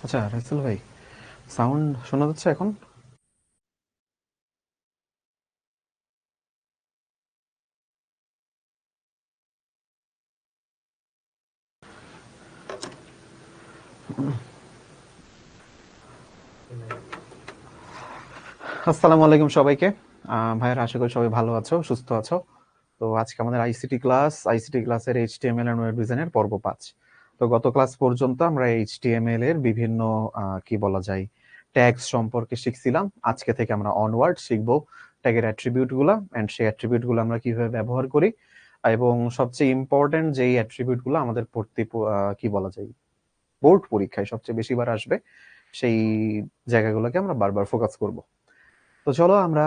আচ্ছা রাইসেল ভাই, সাউন্ড শোনা যাচ্ছে এখন? আসসালামু আলাইকুম সবাইকে। ভাইয়েরা, আশা করি সবাই ভালো আছো, সুস্থ আছো। তো আজকে আমাদের আইসিটি ক্লাসের এইচটিএমএল এন্ড ওয়েব ডিজাইনের পর্ব 5। তো গত ক্লাস পর্যন্ত আমরা এইচটিএমএল এর বিভিন্ন কি বলা যায় ট্যাগস সম্পর্কে শিখছিলাম। আজকে থেকে আমরা অনওয়ার্ড শিখবো ট্যাগের অ্যাট্রিবিউট গুলা, এন্ড সেই অ্যাট্রিবিউট গুলো আমরা কিভাবে ব্যবহার করি, এবং সবচেয়ে ইম্পর্টেন্ট যেই অ্যাট্রিবিউট গুলো আমাদের কি বলা যায় বোর্ড পরীক্ষায় সবচেয়ে বেশিবার আসবে, সেই জায়গাগুলোকে আমরা বারবার ফোকাস করব। তো চলো আমরা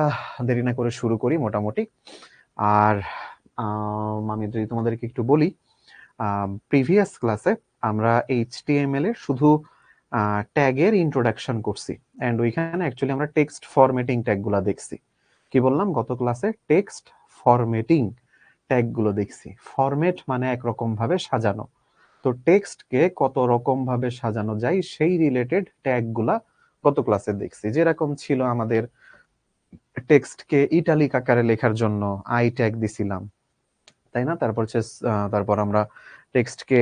দেরি না করে শুরু করি মোটামুটি। আর আমি যদি তোমাদেরকে একটু বলি, প্রিভিয়াস ক্লাসে আমরা এইচটিএমএল এর শুধু ট্যাগের ইন্ট্রোডাকশন করছি, এন্ড ওইখানে অ্যাকচুয়ালি আমরা টেক্সট ফরম্যাটিং ট্যাগগুলো দেখছি। কি বললাম গত ক্লাসে? টেক্সট ফরম্যাটিং ট্যাগগুলো দেখছি। ফরম্যাট মানে একরকম ভাবে সাজানো। তো টেক্সটকে কত রকম ভাবে সাজানো যায় সেই রিলেটেড ট্যাগগুলা গত ক্লাসে দেখছি। যেরকম ছিল আমাদের টেক্সটকে ইটালিক আকারে লেখার জন্য আই ট্যাগ দিছিলাম, তাই না? তারপর আমরা টেক্সটকে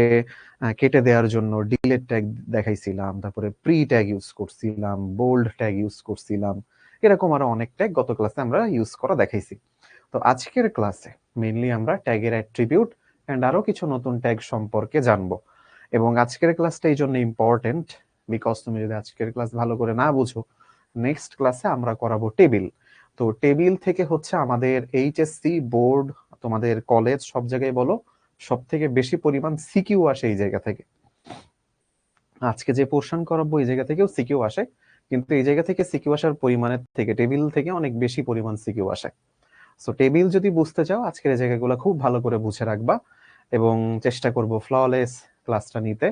কেটে দেওয়ার জন্য ডিলেট ট্যাগ দেখাইছিলাম, তারপরে প্রি ট্যাগ ইউজ করছিলাম, বোল্ড ট্যাগ ইউজ করছিলাম। এরকম আরো অনেক ট্যাগ গত ক্লাসে আমরা ইউজ করা দেখাইছি। তো আজকের ক্লাসে মেইনলি আমরা ট্যাগের অ্যাট্রিবিউট এন্ড আরো কিছু নতুন ট্যাগ সম্পর্কে জানবো। এবং আজকের ক্লাসটা এই জন্য ইম্পর্টেন্ট, বিকজ তুমি যদি আজকের ক্লাস ভালো করে না বুঝো, নেক্সট ক্লাসে আমরা করাবো টেবিল। তো টেবিল থেকে হচ্ছে আমাদের এইচএসসি বোর্ড, তোমাদের কলেজ, সব জায়গায় বলো, সব থেকে বেশি পরিমাণ সিকিউ আসে এই জায়গা থেকে। আজকে যে পোর্শন করাবো এই জায়গা থেকেও সিকিউ আসে, কিন্তু এই জায়গা থেকে সিকিউ আসার পরিমাণের থেকে টেবিল থেকে অনেক বেশি পরিমাণ সিকিউ আসে। সো টেবিল যদি বুঝতে চাও, আজকের এই জায়গাগুলো খুব ভালো করে বুঝে রাখবা, এবং চেষ্টা করব ফ্ললেস ক্লাসটা নিতে।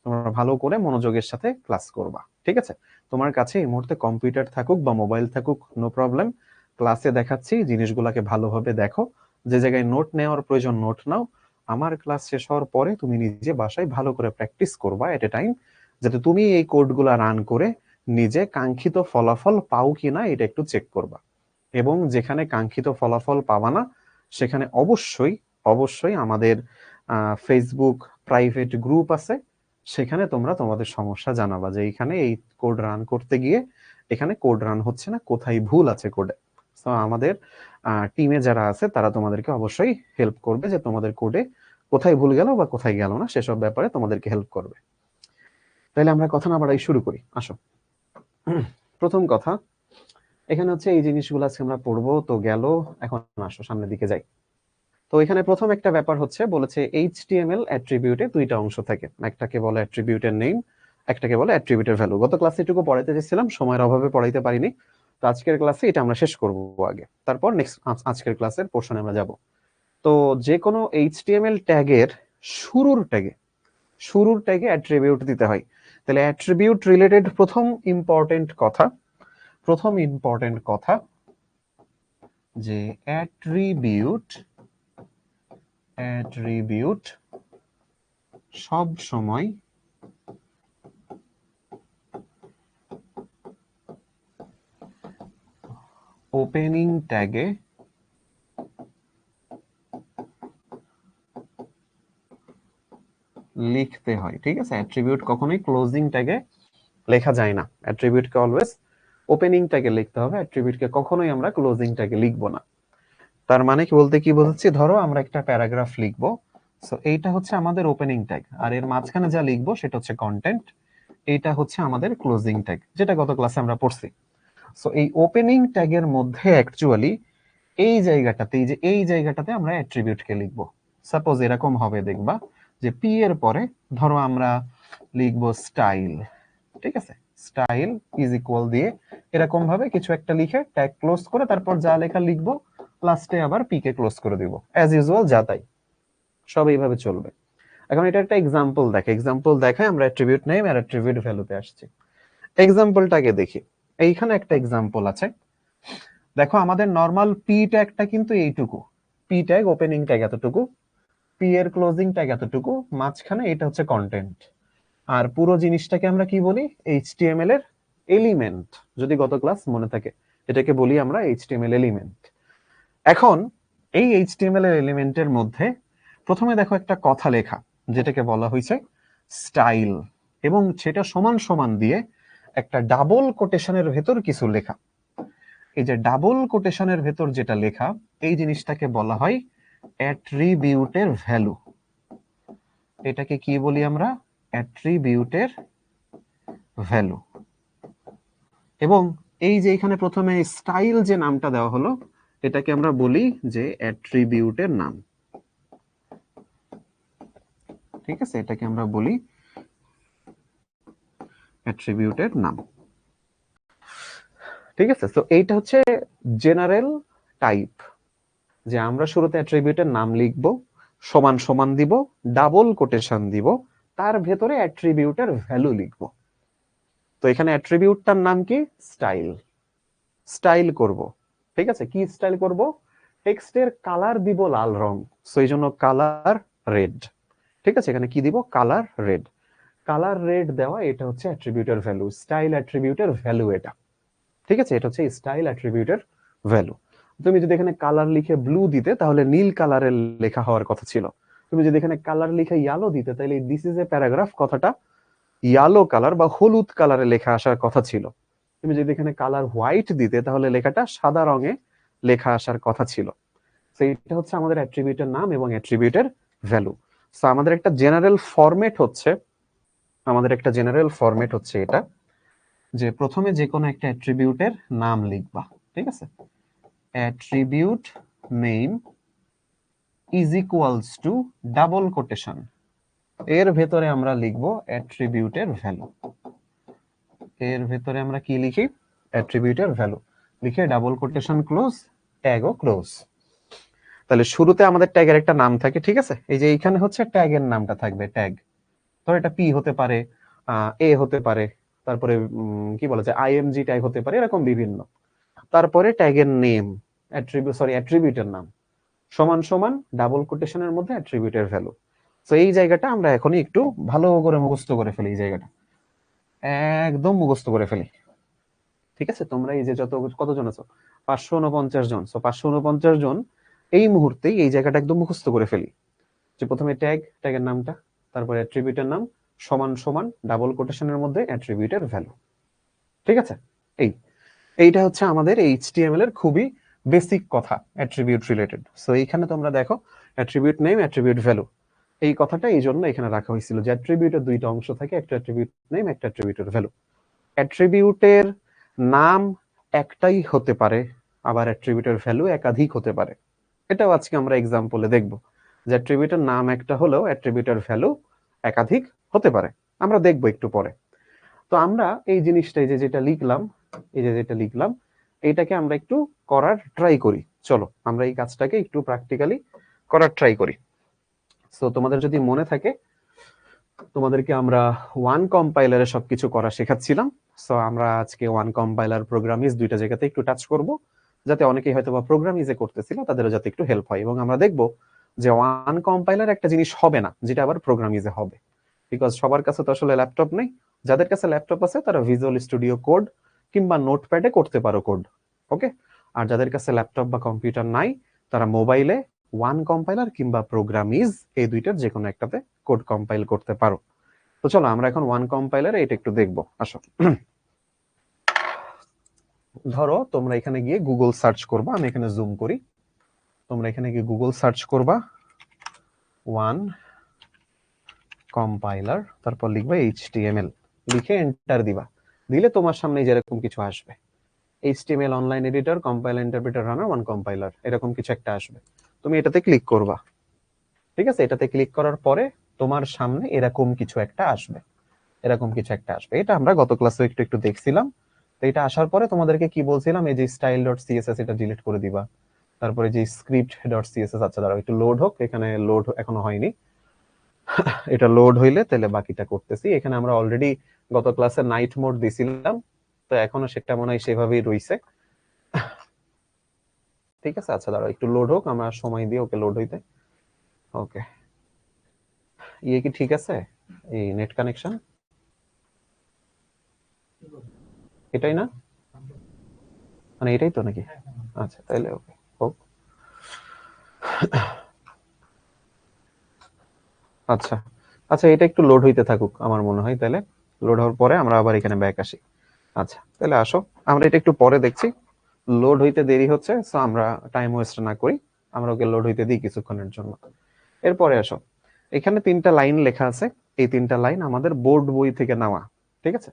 তোমরা ভালো করে মনোযোগের সাথে ক্লাস করবা, ঠিক আছে? তোমার কাছে এই মুহূর্তে কম্পিউটার থাকুক বা মোবাইল থাকুক, নো প্রবলেম। ক্লাসে দেখাচ্ছি, জিনিসগুলোকে ভালোভাবে দেখো। যে জায়গায় নোট নেওয়ার প্রয়োজন নোট নাও। আমার ক্লাস শেষ হওয়ার পরে তুমি নিজে বাসায় ভালো করে প্র্যাকটিস করবা এট এ টাইম, যাতে তুমি এই কোডগুলা রান করে নিজে কাঙ্ক্ষিত ফলাফল পাও কিনা এটা একটু চেক করবা। এবং যেখানে কাঙ্ক্ষিত ফলাফল পাবা না, সেখানে অবশ্যই অবশ্যই আমাদের ফেসবুক প্রাইভেট গ্রুপ আছে, সেখানে তোমরা তোমাদের সমস্যা জানাবা যে এখানে এই কোড রান করতে গিয়ে এখানে কোড রান হচ্ছে না, কোথায় ভুল আছে কোডে। তো আমাদের টিমে যারা আছে তারা তোমাদেরকে অবশ্যই হেল্প করবে যে তোমাদের কোডে কোথায় ভুল গেল বা কোথায় গেল না, সেসব ব্যাপারে তোমাদেরকে হেল্প করবে। তাহলে আমরা কথা না বাড়াই শুরু করি, আসো। প্রথম কথা, এখানে হচ্ছে এই জিনিসগুলো আজকে আমরা পড়বো তো গেল। এখন আসো সামনের দিকে যাই। তো এখানে প্রথম একটা ব্যাপার হচ্ছে, বলেছে এইচটিএমএল অ্যাট্রিবিউটে দুইটা অংশ থাকে, একটাকে বলে অ্যাট্রিবিউটের নেম, একটাকে বলে অ্যাট্রিবিউটের ভ্যালু। গত ক্লাসে এটুকু পড়াইতে চেয়েছিলাম, সময়ের অভাবে পড়াইতে পারিনি। তো আজকের ক্লাসে এটা আমরা শেষ করব আগে, তারপর নেক্সট আজকের ক্লাসের পোর্শনে আমরা যাব। তো যে কোনো এইচটিএমএল ট্যাগের শুরুর ট্যাগে অ্যাট্রিবিউট দিতে হয়। তাহলে অ্যাট্রিবিউট রিলেটেড প্রথম ইম্পর্টেন্ট কথা যে অ্যাট্রিবিউট সব সময় ওপেনিং ট্যাগে লিখতে হয়, ঠিক আছে? অ্যাট্রিবিউট কখনোই ক্লোজিং ট্যাগে লেখা যায় না, অ্যাট্রিবিউটকে অলওয়েজ ওপেনিং ট্যাগে লিখতে হবে, অ্যাট্রিবিউটকে কখনোই আমরা ক্লোজিং ট্যাগে লিখবো না। তার মানে কি বলতে কি বোঝাচ্ছি, ধরো আমরা একটা প্যারাগ্রাফ লিখবো, সো এইটা হচ্ছে আমাদের ওপেনিং ট্যাগ, আর এর মাঝখানে যা লিখবো সেটা হচ্ছে কন্টেন্ট, এইটা হচ্ছে আমাদের ক্লোজিং ট্যাগ, যেটা গত ক্লাসে আমরা পড়ছি। সো এই ওপেনিং ট্যাগের মধ্যে অ্যাকচুয়ালি এই জায়গাটাতে আমরা অ্যাট্রিবিউটকে লিখবো। সাপোজ এরকম হবে, দেখবা যে পি এর পরে ধরো আমরা লিখবো স্টাইল, ঠিক আছে? স্টাইল ইজ ইকুয়াল দিয়ে এরকম ভাবে কিছু একটা লিখে ট্যাগ ক্লোজ করে তারপর যা লেখা লিখবো, লাস্টে আবার পি কে ক্লোজ করে দিব, অ্যাজ ইউজুয়াল যা তাই, সব এইভাবে চলবে। এখন এটা একটা এক্সাম্পল দেখায় আমরা অ্যাট্রিবিউট নেম আর অ্যাট্রিবিউট ভ্যালুতে আসছি। এক্সাম্পলটাকে দেখি। এইখানে একটা এক্সাম্পল আছে, দেখো আমাদের নরমাল পি ট্যাগটা কিন্তু এইটুকু, পি ট্যাগ ওপেনিং ট্যাগ এতটুকু, পি এর ক্লোজিং ট্যাগ এতটুকু, মাঝখানে এটা হচ্ছে কন্টেন্ট। আর পুরো জিনিসটাকে আমরা কি বলি, এইচটিএমএল এর এলিমেন্ট। যদি গত ক্লাস মনে থাকে, এটাকে বলি আমরা এইচটিএমএল এলিমেন্ট। এখন এই এইচটিএমএল এর এলিমেন্টের মধ্যে প্রথমে দেখো একটা কথা লেখা, যেটাকে বলা হয়েছে স্টাইল, এবং সেটা সমান সমান দিয়ে একটা ডাবল কোটেশনের ভেতর কিছু লেখা। এই যে ডাবল কোটেশনের ভেতর যেটা লেখা, এই জিনিসটাকে বলা হয় অ্যাট্রিবিউটের ভ্যালু। এটাকে কি বলি আমরা, অ্যাট্রিবিউটের ভ্যালু। এবং এই যে এখানে প্রথমে স্টাইল যে নামটা দেওয়া হলো, এটাকে আমরা বলি যে অ্যাট্রিবিউটের নাম। ঠিক আছে, এটাকে আমরা বলি অ্যাট্রিবিউটের নাম। ঠিক আছে, তো এইটা হচ্ছে জেনারেল টাইপ, যে আমরা শুরুতে অ্যাট্রিবিউটের নাম লিখব, সমান সমান দিব, ডাবল কোটেশন দিব, তার ভেতরে অ্যাট্রিবিউটের ভ্যালু লিখব। তো এখানে অ্যাট্রিবিউটটার নাম কি, স্টাইল। স্টাইল করব, ঠিক আছে, কি স্টাইল করব, টেক্সটের কালার দিব লাল রং, সো এই জন্য কালার রেড। ঠিক আছে, এখানে কি দিব, কালার রেড। কালার রেড দেওয়া, এটা হচ্ছে অ্যাট্রিবিউটের ভ্যালু, স্টাইল অ্যাট্রিবিউটের ভ্যালু এটা। ঠিক আছে, এটা হচ্ছে স্টাইল অ্যাট্রিবিউটের ভ্যালু। তুমি যদি এখানে কালার লিখে ব্লু দিতে, তাহলে নীল কালারের লেখা হওয়ার কথা ছিল। তুমি যদি এখানে কালার লিখে ইয়েলো দিতে, তাহলে দিস ইজ এ প্যারাগ্রাফ কথাটা ইয়েলো কালার বা হলুদ কালারে লেখা আসার কথা ছিল। তুমি যদি এখানে কালার হোয়াইট দিতে, তাহলে লেখাটা সাদা রঙে লেখা আসার কথা ছিল। তো এটা হচ্ছে আমাদের অ্যাট্রিবিউটের নাম এবং অ্যাট্রিবিউটের ভ্যালু। সো আমাদের একটা জেনারেল ফরম্যাট হচ্ছে এটা, যে প্রথমে যে কোনো একটা অ্যাট্রিবিউটের নাম লিখবা। ঠিক আছে, attribute name is equals to double quotation, এর ভেতরে আমরা লিখব অ্যাট্রিবিউটের ভ্যালু। এর ভেতরে আমরা কি লিখি, অ্যাট্রিবিউটের ভ্যালু লিখে ডাবল কোটেশন ক্লোজ, ট্যাগও ক্লোজ। তাহলে শুরুতে আমাদের ট্যাগের একটা নাম থাকে। ঠিক আছে, এই যে এইখানে হচ্ছে ট্যাগের নামটা থাকবে, ট্যাগ। ধর এটা পি হতে পারে, এ হতে পারে, তারপরে কি বলা যায় আইএমজি ট্যাগ হতে পারে, এরকম বিভিন্ন। তারপরে ট্যাগের নেম, অ্যাট্রিবিউটের নাম সমান সমান ডাবল কোটেশনের মধ্যে অ্যাট্রিবিউটের ভ্যালু। তো এই জায়গাটা আমরা এখনই একটু ভালো করে মুখস্থ করে ফেলি, এই জায়গাটা একদম মুখস্থ করে ফেলি। ঠিক আছে, তোমরা এই যে কতজন আছো, 549 জন। 549 জন এই মুহূর্তেই এই জায়গাটা একদম মুখস্থ করে ফেলি, যে প্রথমে ট্যাগের নামটা, তারপরে অ্যাট্রিবিউটের নাম সমান সমান ডাবল কোটেশনের মধ্যে অ্যাট্রিবিউটের ভ্যালু। ঠিক আছে, এইটা হচ্ছে আমাদের এইচটিএমএল এর খুবই বেসিক কথা, অ্যাট্রিবিউট রিলেটেড। সো এইখানে তোমরা দেখো অ্যাট্রিবিউট নেম, অ্যাট্রিবিউট ভ্যালু, এই কথাটা এই জন্য এখানে রাখা হয়েছিল যে অ্যাট্রিবিউটের দুইটা অংশ থাকে, একটা অ্যাট্রিবিউট নেম, একটা অ্যাট্রিবিউটের ভ্যালু। অ্যাট্রিবিউটের নাম একটাই হতে পারে, আবার অ্যাট্রিবিউটের ভ্যালু একাধিক হতে পারে। এটাও আজকে আমরা এক্সাম্পলে দেখব, যে অ্যাট্রিবিউটের নাম একটা হলেও অ্যাট্রিবিউটের ভ্যালু একাধিক হতে পারে, আমরা দেখব একটু পরে। তো আমরা এই জিনিসটাই যেটা লিখলাম, এই যে যেটা লিখলাম, এইটাকে আমরা একটু করার ট্রাই করি। চলো আমরা এই কাজটাকে একটু প্র্যাকটিক্যালি করার ট্রাই করি। সো তোমাদের যদি মনে থাকে, তোমাদেরকে আমরা ওয়ান কম্পাইলারে সবকিছু করা শেখাচ্ছিলাম। সো আমরা আজকে ওয়ান কম্পাইলার, প্রোগ্রামিজ দুইটা জায়গাতে একটু টাচ করব, যাতে অনেকেই হয়তো বা প্রোগ্রামিজে করতেছিল তাদেরও যাতে একটু হেল্প হয়। এবং আমরা দেখব যে ওয়ান কম্পাইলার একটা জিনিস হবে না যেটা আবার প্রোগ্রামিজে হবে, বিকজ সবার কাছে তো আসলে ল্যাপটপ নেই। যাদের কাছে ল্যাপটপ আছে তারা ভিজুয়াল স্টুডিও কোড কিংবা নোটপ্যাডে করতে পারো কোড, ওকে। আর যাদের কাছে ল্যাপটপ বা কম্পিউটার নাই, তারা মোবাইলে ওয়ান কম্পাইলার কিংবা প্রোগ্রামিজ, এই দুইটার যে কোনো একটাতে কোড কম্পাইল করতে পারো। তো চলো আমরা এখন ওয়ান কম্পাইলারে এটা একটু দেখবো, আসো। ধরো তোমরা এখানে গিয়ে গুগল সার্চ করবা, আমি এখানে জুম করি, তোমরা এখানে গিয়ে গুগল সার্চ করবা ওয়ান কম্পাইলার, তারপর লিখবা এইচটিএমএল, লিখে এন্টার দিবা। দিলে তোমার সামনে যেরকম কিছু আসবে, HTML online editor, compiler, interpreter, runner, one compiler, এরকম কিছু একটা আসবে। তুমি এটাতে ক্লিক করবা। ঠিক আছে, এটাতে ক্লিক করার পরে তোমার সামনে এরকম কিছু একটা আসবে, এরকম কিছু একটা আসবে। এটা আমরা গত ক্লাসে একটু একটু দেখছিলাম। তো এটা আসার পরে তোমাদেরকে কি বলছিলাম, এই যে স্টাইল ডট সিএসএস এটা ডিলিট করে দিবা। তারপরে যে স্ক্রিপ্ট ডট সিএসএস, আচ্ছা দাঁড়াও একটু লোড হোক, এখানে লোড এখনো হয়নি, এটা লোড হইলে তাহলে বাকিটা করতেছি। এখানে আমরা অলরেডি গত ক্লাসে নাইট মোড দিছিলাম, তো এখনো সেটা মনে হয় সেভাবেই রইছে। ঠিক আছে, আচ্ছা দাঁড়াও একটু লোড হোক, আমরা সময় দিই ওকে লোড হইতে। ওকে, ইয়ে কি ঠিক আছে এই নেট কানেকশন? এটাই না, মানে এটাই তো নাকি? আচ্ছা তাহলে ওকে, হোক। আচ্ছা আচ্ছা, এটা একটু লোড হইতে থাকুক আমার মনে হয়, তাহলে লোড হওয়ার পরে আমরা আবার এখানে ব্যাক আসি। আচ্ছা তাহলে আসো, আমরা এটা একটু পরে দেখছি। লোড হইতে দেরি হচ্ছে, সো আমরা টাইম ওয়েস্ট না করি, আমরা ওকে লোড হইতে দিই কিছুক্ষণের জন্য। এরপরে আসো, এখানে 3টা লাইন লেখা আছে। এই 3টা লাইন আমাদের বোর্ড বই থেকে নেওয়া, ঠিক আছে?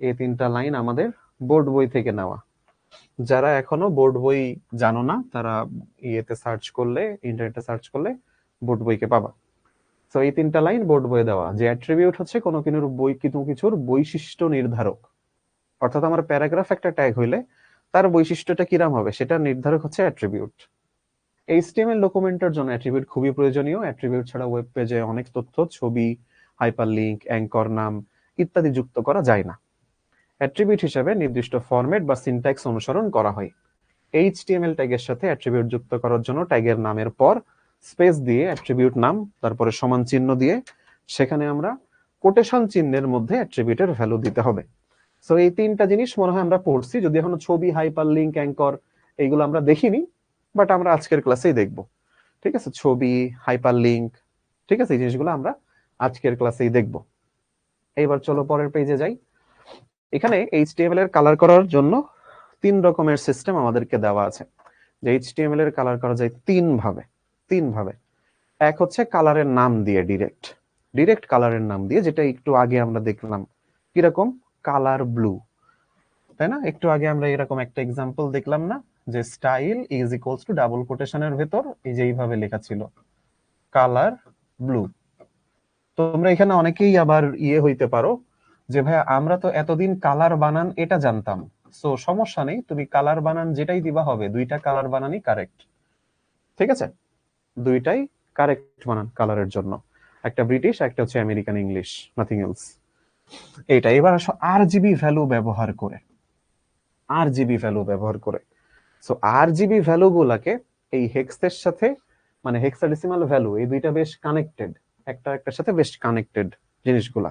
এই 3টা লাইন আমাদের বোর্ড বই থেকে নেওয়া। যারা এখনো বোর্ড বই জানো না, তারা ইয়েতে সার্চ করলে, ইন্টারনেটে সার্চ করলে বোর্ড বইকে পাবা। তো এই 3টা লাইন বোর্ড বইয়ে দেওয়া, যে অ্যাট্রিবিউট হচ্ছে কোনো কিছুর বৈশিষ্ট্য নির্ধারক। অর্থাৎ আমার প্যারাগ্রাফ একটা ট্যাগ হইলে তার বৈশিষ্ট্যটা কিরাম হবে সেটা নির্ধারক হচ্ছে অ্যাট্রিবিউট। এইচটিএমএল ডকুমেন্টের জন্য অ্যাট্রিবিউট খুবই প্রয়োজনীয়। অ্যাট্রিবিউট ছাড়া ওয়েব পেজে অনেক তথ্য, ছবি, হাইপারলিংক, অ্যাঙ্কর নাম ইত্যাদি যুক্ত করা যায় না। অ্যাট্রিবিউট হিসেবে নির্দিষ্ট ফরম্যাট বা সিনট্যাক্স অনুসরণ করা হয়। এইচটিএমএল ট্যাগের সাথে অ্যাট্রিবিউট যুক্ত করার জন্য ট্যাগের নামের পর স্পেস দিয়ে অ্যাট্রিবিউট নাম, তারপরে সমান চিহ্ন দিয়ে সেখানে আমরা কোটেশন চিহ্নের মধ্যে অ্যাট্রিবিউটের ভ্যালু দিতে হবে। সো এই 3টা জিনিস মনে হয় আমরা পড়ছি, যদি এখনো ছবি, হাইপারলিংক, অ্যাঙ্কর এইগুলো আমরা দেখিনি, বাট আমরা আজকের ক্লাসেই দেখব। ঠিক আছে, ছবি, হাইপারলিংক, ঠিক আছে, এই জিনিসগুলো আমরা আজকের ক্লাসেই দেখব। এইবার চলো পরের পেজে যাই। এখানে এইচটিএমএল এর কালার করার জন্য 3 রকমের সিস্টেম আমাদেরকে দেওয়া আছে। যে এইচটিএমএল এর কালার করা যায় 3 ভাবে। এক হচ্ছে কালারের নাম দিয়ে, ডিরেক্ট কালারের নাম দিয়ে, যেটা একটু আগে আমরা দেখলাম কিরকম, কালার ব্লু, তাই না? একটু আগে আমরা এরকম একটা এক্সাম্পল দেখলাম না, যে style is equals to double কোটেশনের ভেতর এই যে এইভাবে লেখা ছিল কালার ব্লু। তোমরা এখানে অনেকেই আবার হইতে পারো যে ভাই আমরা তো এতদিন কালার বানান এটা জানতাম, সো সমস্যা নেই, তুমি কালার বানান যেটাই দিবা হবে, 2টা কালার বানানই কারেক্ট। ঠিক আছে, 2টাই কারেক্ট বানান কালারের জন্য, একটা ব্রিটিশ, একটা হচ্ছে আমেরিকান ইংলিশ, নাথিং এলস। এইটা এবার আসো আরজিবি ভ্যালু ব্যবহার করে, সো আরজিবি ভ্যালু গুলাকে এই হেক্সের সাথে, মানে হেক্সাডেসিমাল ভ্যালু, এই দুইটা বেশ কানেক্টেড, একটা একটার সাথে বেশ কানেক্টেড জিনিসগুলা।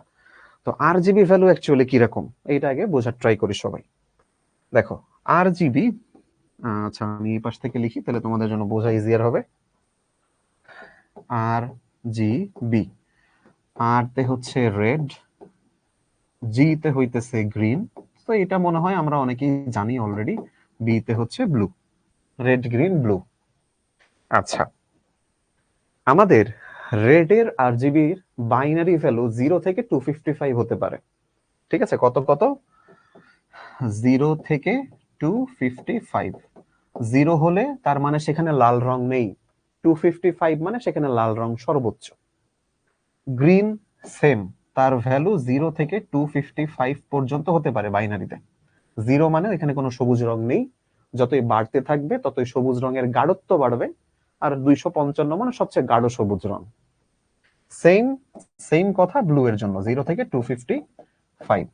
তো আরজিবি ভ্যালু অ্যাকচুয়ালি কিরকম এইটা আগে বোঝার ট্রাই করি সবাই। দেখো আরজিবি, আচ্ছা আমি এই পাশ থেকে লিখি তাহলে তোমাদের জন্য বোঝা ইজিয়ার হবে। আর জি বি, আর তে হচ্ছে রেড, জি তে হইতেছে গ্রিন, তো এটা মনে হয় আমরা অনেকেই জানি অলরেডি, বি তে হচ্ছে ব্লু, রেড গ্রিন ব্লু। আচ্ছা, আমাদের রেডের আরজিবির বাইনারি ভ্যালু 0 থেকে 255 হতে পারে। ঠিক আছে, কত কত? 0 থেকে 255। 0 হলে তার মানে সেখানে লাল রং নেই, 255 মানে সেখানে লাল রং সর্বোচ্চ। গ্রিন সেম, তার ভ্যালু 0 থেকে 255 পর্যন্ত হতে পারে বাইনারিতে। 0 মানে এখানে কোনো সবুজ রং নেই, যতই বাড়তে থাকবে ততই সবুজ রঙের গাঢ়ত্ব বাড়বে, আর 255 মানে সবচেয়ে গাঢ় সবুজ রং। সেম সেম কথা ব্লু এর জন্য, 0 থেকে 255।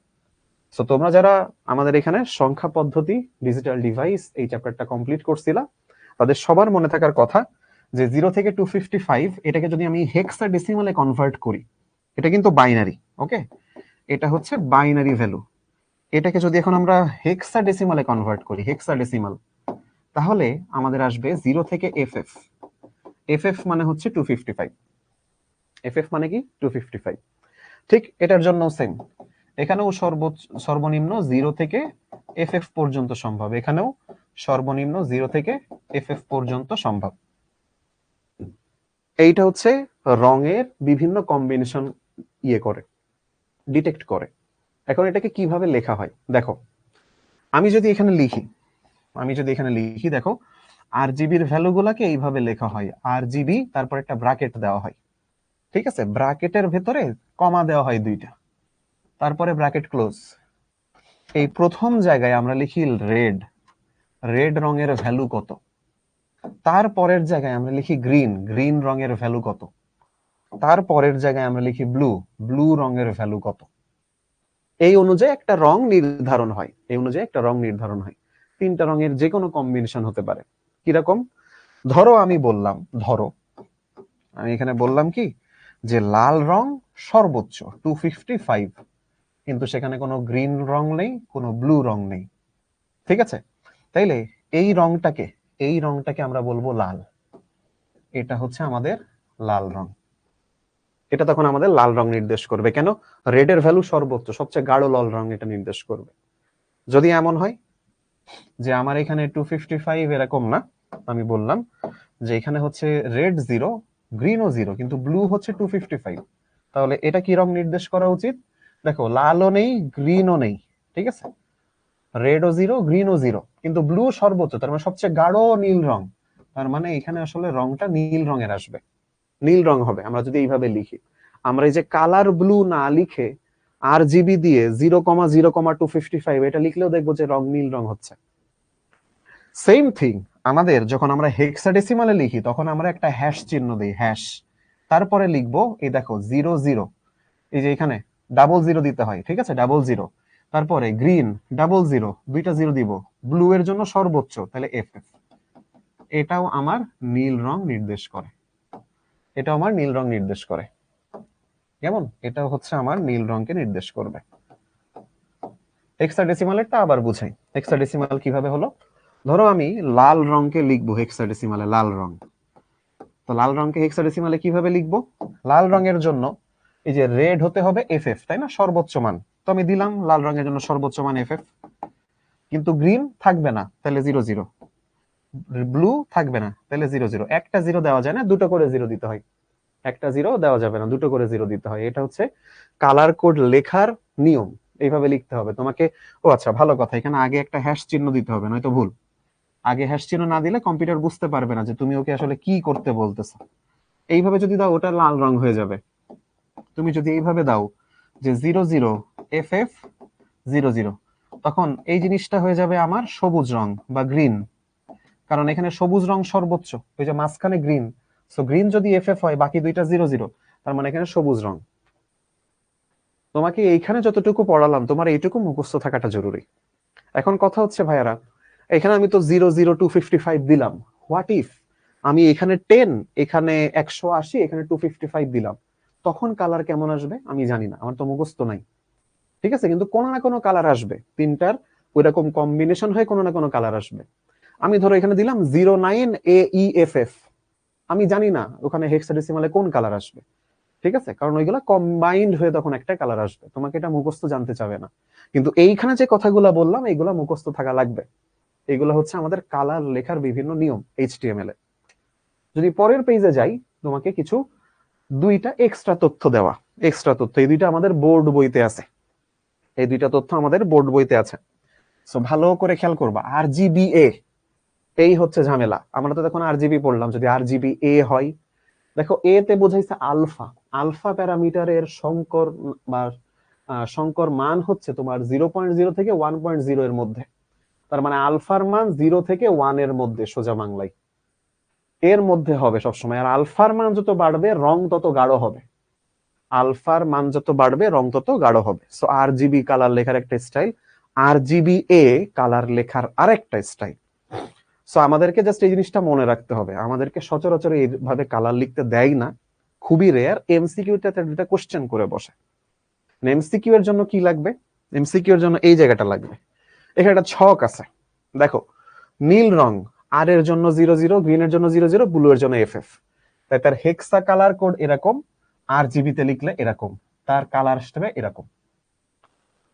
সো তোমরা যারা আমাদের এখানে সংখ্যা পদ্ধতি, ডিজিটাল ডিভাইস এই চ্যাপ্টারটা কমপ্লিট করছিলা, তাদের সবার মনে থাকার কথা যে 0 থেকে 255 এটাকে যদি আমি হেক্সাডেসিমালে কনভার্ট করি, এটা কিন্তু বাইনারি, ওকে, এটা হচ্ছে বাইনারি ভ্যালু। এটাকে যদি এখন আমরা হেক্সাডেসিমালে কনভার্ট করি, হেক্সাডেসিমাল, তাহলে আমাদের আসবে 0 থেকে এফএফ। এফএফ মানে হচ্ছে 255, এফএফ মানে কি 255। ঠিক এটার জন্য সেম, এখানেও সর্বনিম্ন 0 থেকে এফএফ পর্যন্ত সম্ভব, এখানেও সর্বনিম্ন 0 থেকে এফএফ পর্যন্ত সম্ভব। এইটা হচ্ছে রঙের বিভিন্ন কম্বিনেশন করে, ডিটেক্ট করে। এখন এটাকে কিভাবে লেখা হয় দেখো, আমি যদি এখানে লিখি দেখো, আরজিবির ভ্যালুগুলোকে এইভাবে লেখা হয়, আরজিবি তারপর একটা ব্র্যাকেট দেওয়া হয়, ঠিক আছে, ব্র্যাকেটের ভেতরে কমা দেওয়া হয় 2টা, তারপরে ব্র্যাকেট ক্লোজ। এই প্রথম জায়গায় আমরা লিখি রেড, রেড রঙের ভ্যালু কত, তারপরের জায়গায় আমরা লিখি গ্রিন, গ্রিন রঙের ভ্যালু কত, তারপরের জায়গায় আমরা লিখি ব্লু, ব্লু রঙের ভ্যালু কত। এই অনুযায়ী একটা রং নির্ধারণ হয়, 3টা রঙের যে কোনো কম্বিনেশন হতে পারে। কিরকম? ধরো আমি এখানে বললাম কি যে লাল রং সর্বোচ্চ 255, কিন্তু সেখানে কোনো গ্রিন রং নেই, কোনো ব্লু রং নেই। ঠিক আছে, তাইলে এই রংটাকে আমরা বলবো লাল। এটা হচ্ছে আমাদের লাল রং। এটা তখন আমাদের লাল রং নির্দেশ করবে। কেন? রেড এর ভ্যালু সর্বোচ্চ, সবচেয়ে গাঢ় লাল রং এটা নির্দেশ করবে। যদি এমন হয় যে আমার এখানে 255 এরকম না, আমি বললাম যে এখানে হচ্ছে রেড 0, গ্রিনও 0, কিন্তু ব্লু হচ্ছে 255, তাহলে এটা কি রং নির্দেশ করা উচিত? দেখো, লালও নেই, গ্রিনও নেই, ঠিক আছে, রেডও 0, গ্রিনও 0, কিন্তু ব্লু সর্বোচ্চ, তার মানে সবচেয়ে গাঢ় নীল রং। তার মানে এখানে আসলে রংটা নীল রঙের আসবে, নীল রং হবে। আমরা যদি এইভাবে লিখি, আমরা এই যে কালার ব্লু না লিখে RGB দিয়ে 0,0,255 এটা লিখলেও দেখবো যে রং নীল রং হচ্ছে। সেম থিং আমাদের যখন আমরা হেক্সাডেসিমালে লিখি তখন আমরা একটা হ্যাশ চিহ্ন দিই, হ্যাশ, তারপরে লিখবো এই দেখো 00, এই যে এখানে 00 দিতে হয়, ঠিক আছে, 00, তারপরে গ্রিন 00, দুইটা 0 দিব, ব্লু এর জন্য সর্বোচ্চ, তাহলে FF। এটাও আমার নীল রং নির্দেশ করে, এটাও আমার নীল রং নির্দেশ করে। কেমন? এটাও হচ্ছে আমার নীল রংকে নির্দেশ করবে। হেক্সাডেসিমালেরটা আবার বুঝাই। হেক্সাডেসিমাল কিভাবে হলো? ধরো আমি লাল রংকে লিখবো হেক্সাডেসিমালে, লাল রং। তো লাল রংকে হেক্সাডেসিমালে কিভাবে লিখবো? লাল রঙের জন্য এই যে রেড হতে হবে FF, তাই না, সর্বোচ্চ মান। তো আমি দিলাম লাল রঙের জন্য সর্বোচ্চ মান FF, কিন্তু গ্রিন থাকবে না, তাহলে 00, ব্লু থাকবে না, তাহলে 00। একটা 0 দেওয়া যায় না, দুটো করে 0 দিতে হয়। একটা 0 দেওয়া যাবে না, দুটো করে 0 দিতে হয়। এটা হচ্ছে কালার কোড লেখার নিয়ম, এইভাবে লিখতে হবে তোমাকে। ও আচ্ছা, ভালো কথা, এখানে আগে একটা হ্যাশ চিহ্ন দিতে হবে, নয়তো ভুল। আগে হ্যাশ চিহ্ন না দিলে কম্পিউটার বুঝতে পারবে না যে তুমি ওকে আসলে কি করতে বলতেছো। এইভাবে যদি দাও, ওটা লাল রং হয়ে যাবে। তুমি যদি এইভাবে দাও যে 00FF00, তখন এই জিনিসটা হয়ে যাবে আমার সবুজ রং বা গ্রিন, কারণ এখানে সবুজ রং সর্বোচ্চ, ওই যে মাঝখানে গ্রিন। সো গ্রিন যদি FF হয়, বাকি দুইটা 00, তার মানে এখানে সবুজ রং। তোমাকে এইখানে যতটুকু পড়ালাম তোমার এইটুকু মুখস্থ থাকাটা জরুরি। এখন কথা হচ্ছে ভাইয়ারা, এখানে আমি তো 00255 দিলাম, হোয়াট ইফ আমি এখানে 10, এখানে 180, এখানে 255 দিলাম, তখন কালার কেমন আসবে আমি জানি না, আমার তো মুখস্থ নাই। ঠিক আছে, কিন্তু কোনো না কোনো কালার আসবে, তিনটার ওইরকম কম্বিনেশন হয়ে কোনো না কোনো কালার আসবে। আমি ধরো এখানে দিলাম 09AEFF, আমি জানি না ওখানে হেক্সাডেসিমালে কোন কালার আসবে। ঠিক আছে, কারণ ওইগুলা কম্বাইন্ড হয়ে তখন একটা কালার আসবে, তোমাকে এটা মুখস্থ জানতে চাবে না। কিন্তু এইখানে যে কথাগুলো বললাম এইগুলা মুখস্থ থাকা লাগবে। এগুলো হচ্ছে আমাদের কালার লেখার বিভিন্ন নিয়ম HTML এ। যদি পরের পেজে যাই, তোমাকে কিছু দুইটা এক্সট্রা তথ্য দেওয়া, এক্সট্রা তথ্য, এই দুইটা আমাদের বোর্ড বইতে আছে, এই দুইটা তথ্য আমাদের বোর্ড বইতে আছে। সো ভালো করে খেয়াল করবা, RGBA, এই হচ্ছে ঝামেলা। আমরা তো এখন RGB পড়লাম, যদি RGBA হয়, দেখো এ তে বোঝাইছে আলফা, আলফা প্যারামিটারের সংকর বা সংকর মান হচ্ছে তোমার 0.0 থেকে 1.0 এর মধ্যে। তার মানে আলফার মান 0 থেকে 1 এর মধ্যে, সোজা বাংলায় এর মধ্যে হবে সবসময়। আর আলফার মান যত বাড়বে রং তত গাঢ় হবে, আলফার মান যত বাড়বে রং তত গাঢ় হবে। সো RGB কালার লেখার একটা স্টাইল, RGBA কালার লেখার আরেকটা স্টাইল। সো আমাদেরকে জাস্ট এই জিনিসটা মনে রাখতে হবে, আমাদেরকে সচরাচর এইভাবে কালার লিখতে দেয় না, খুবই রেয়ার। MCQ-টাতে দুটা কোশ্চেন করে বসে। MCQ এর জন্য কি লাগবে? MCQ এর জন্য এই জায়গাটা লাগবে, এখানে একটা ছক আছে, দেখো নীল রং আর এর জন্য 00, গ্রিনের জন্য 00, ব্লু এর জন্য FF, তাই তার হেক্সা কালার কোড এরকম, RGB তে লিখলে এরকম, তার কালার আসবে এরকম।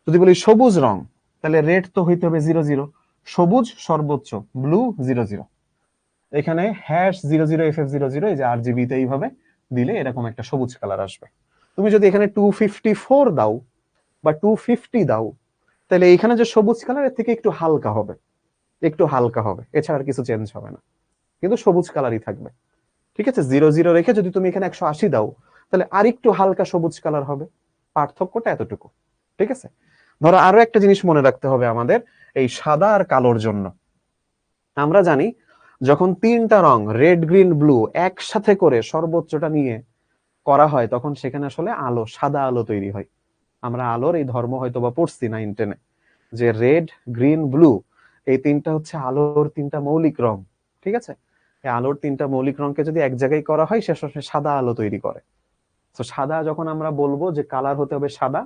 যদি বলি সবুজ রং, তাহলে রেড তো হইতে হবে 00, সবুজ সর্বোচ্চ, ব্লু 00, এখানে হ্যাশ 00FF00, এই যে RGB তে এইভাবে দিলে এরকম একটা সবুজ কালার আসবে। তুমি যদি এখানে 254 দাও বা 250 দাও, তাহলে এখানে যে সবুজ কালার এর থেকে একটু হালকা হবে, একটু হালকা হবে, এছাড়া আর কিছু চেঞ্জ হবে না, কিন্তু সবুজ কালারই থাকবে। ঠিক আছে, 00 রেখে যদি তুমি এখানে 180 দাও, তাহলে আর একটু হালকা সবুজ কালার হবে, পার্থক্যটা এতটুকু। ঠিক আছে, ধরো আরো একটা জিনিস মনে রাখতে হবে আমাদের এই সাদা আর কালোর জন্য। আমরা জানি যখন তিনটা রং রেড, গ্রিন, ব্লু একসাথে করে সর্বোচ্চটা নিয়ে করা হয়, তখন সেখানে আসলে আলো, সাদা আলো তৈরি হয়। আমরা আলোর এই ধর্ম হয়তো বা পড়ছি 9-10-এ, যে রেড, গ্রিন, ব্লু এই তিনটা হচ্ছে আলোর তিনটা মৌলিক রং। ঠিক আছে, এই আলোর তিনটা মৌলিক রংকে যদি এক জায়গায় করা হয়, সে সাদা আলো তৈরি করে। তো সাদা যখন আমরা বলবো যে কালার হতে হবে সাদা,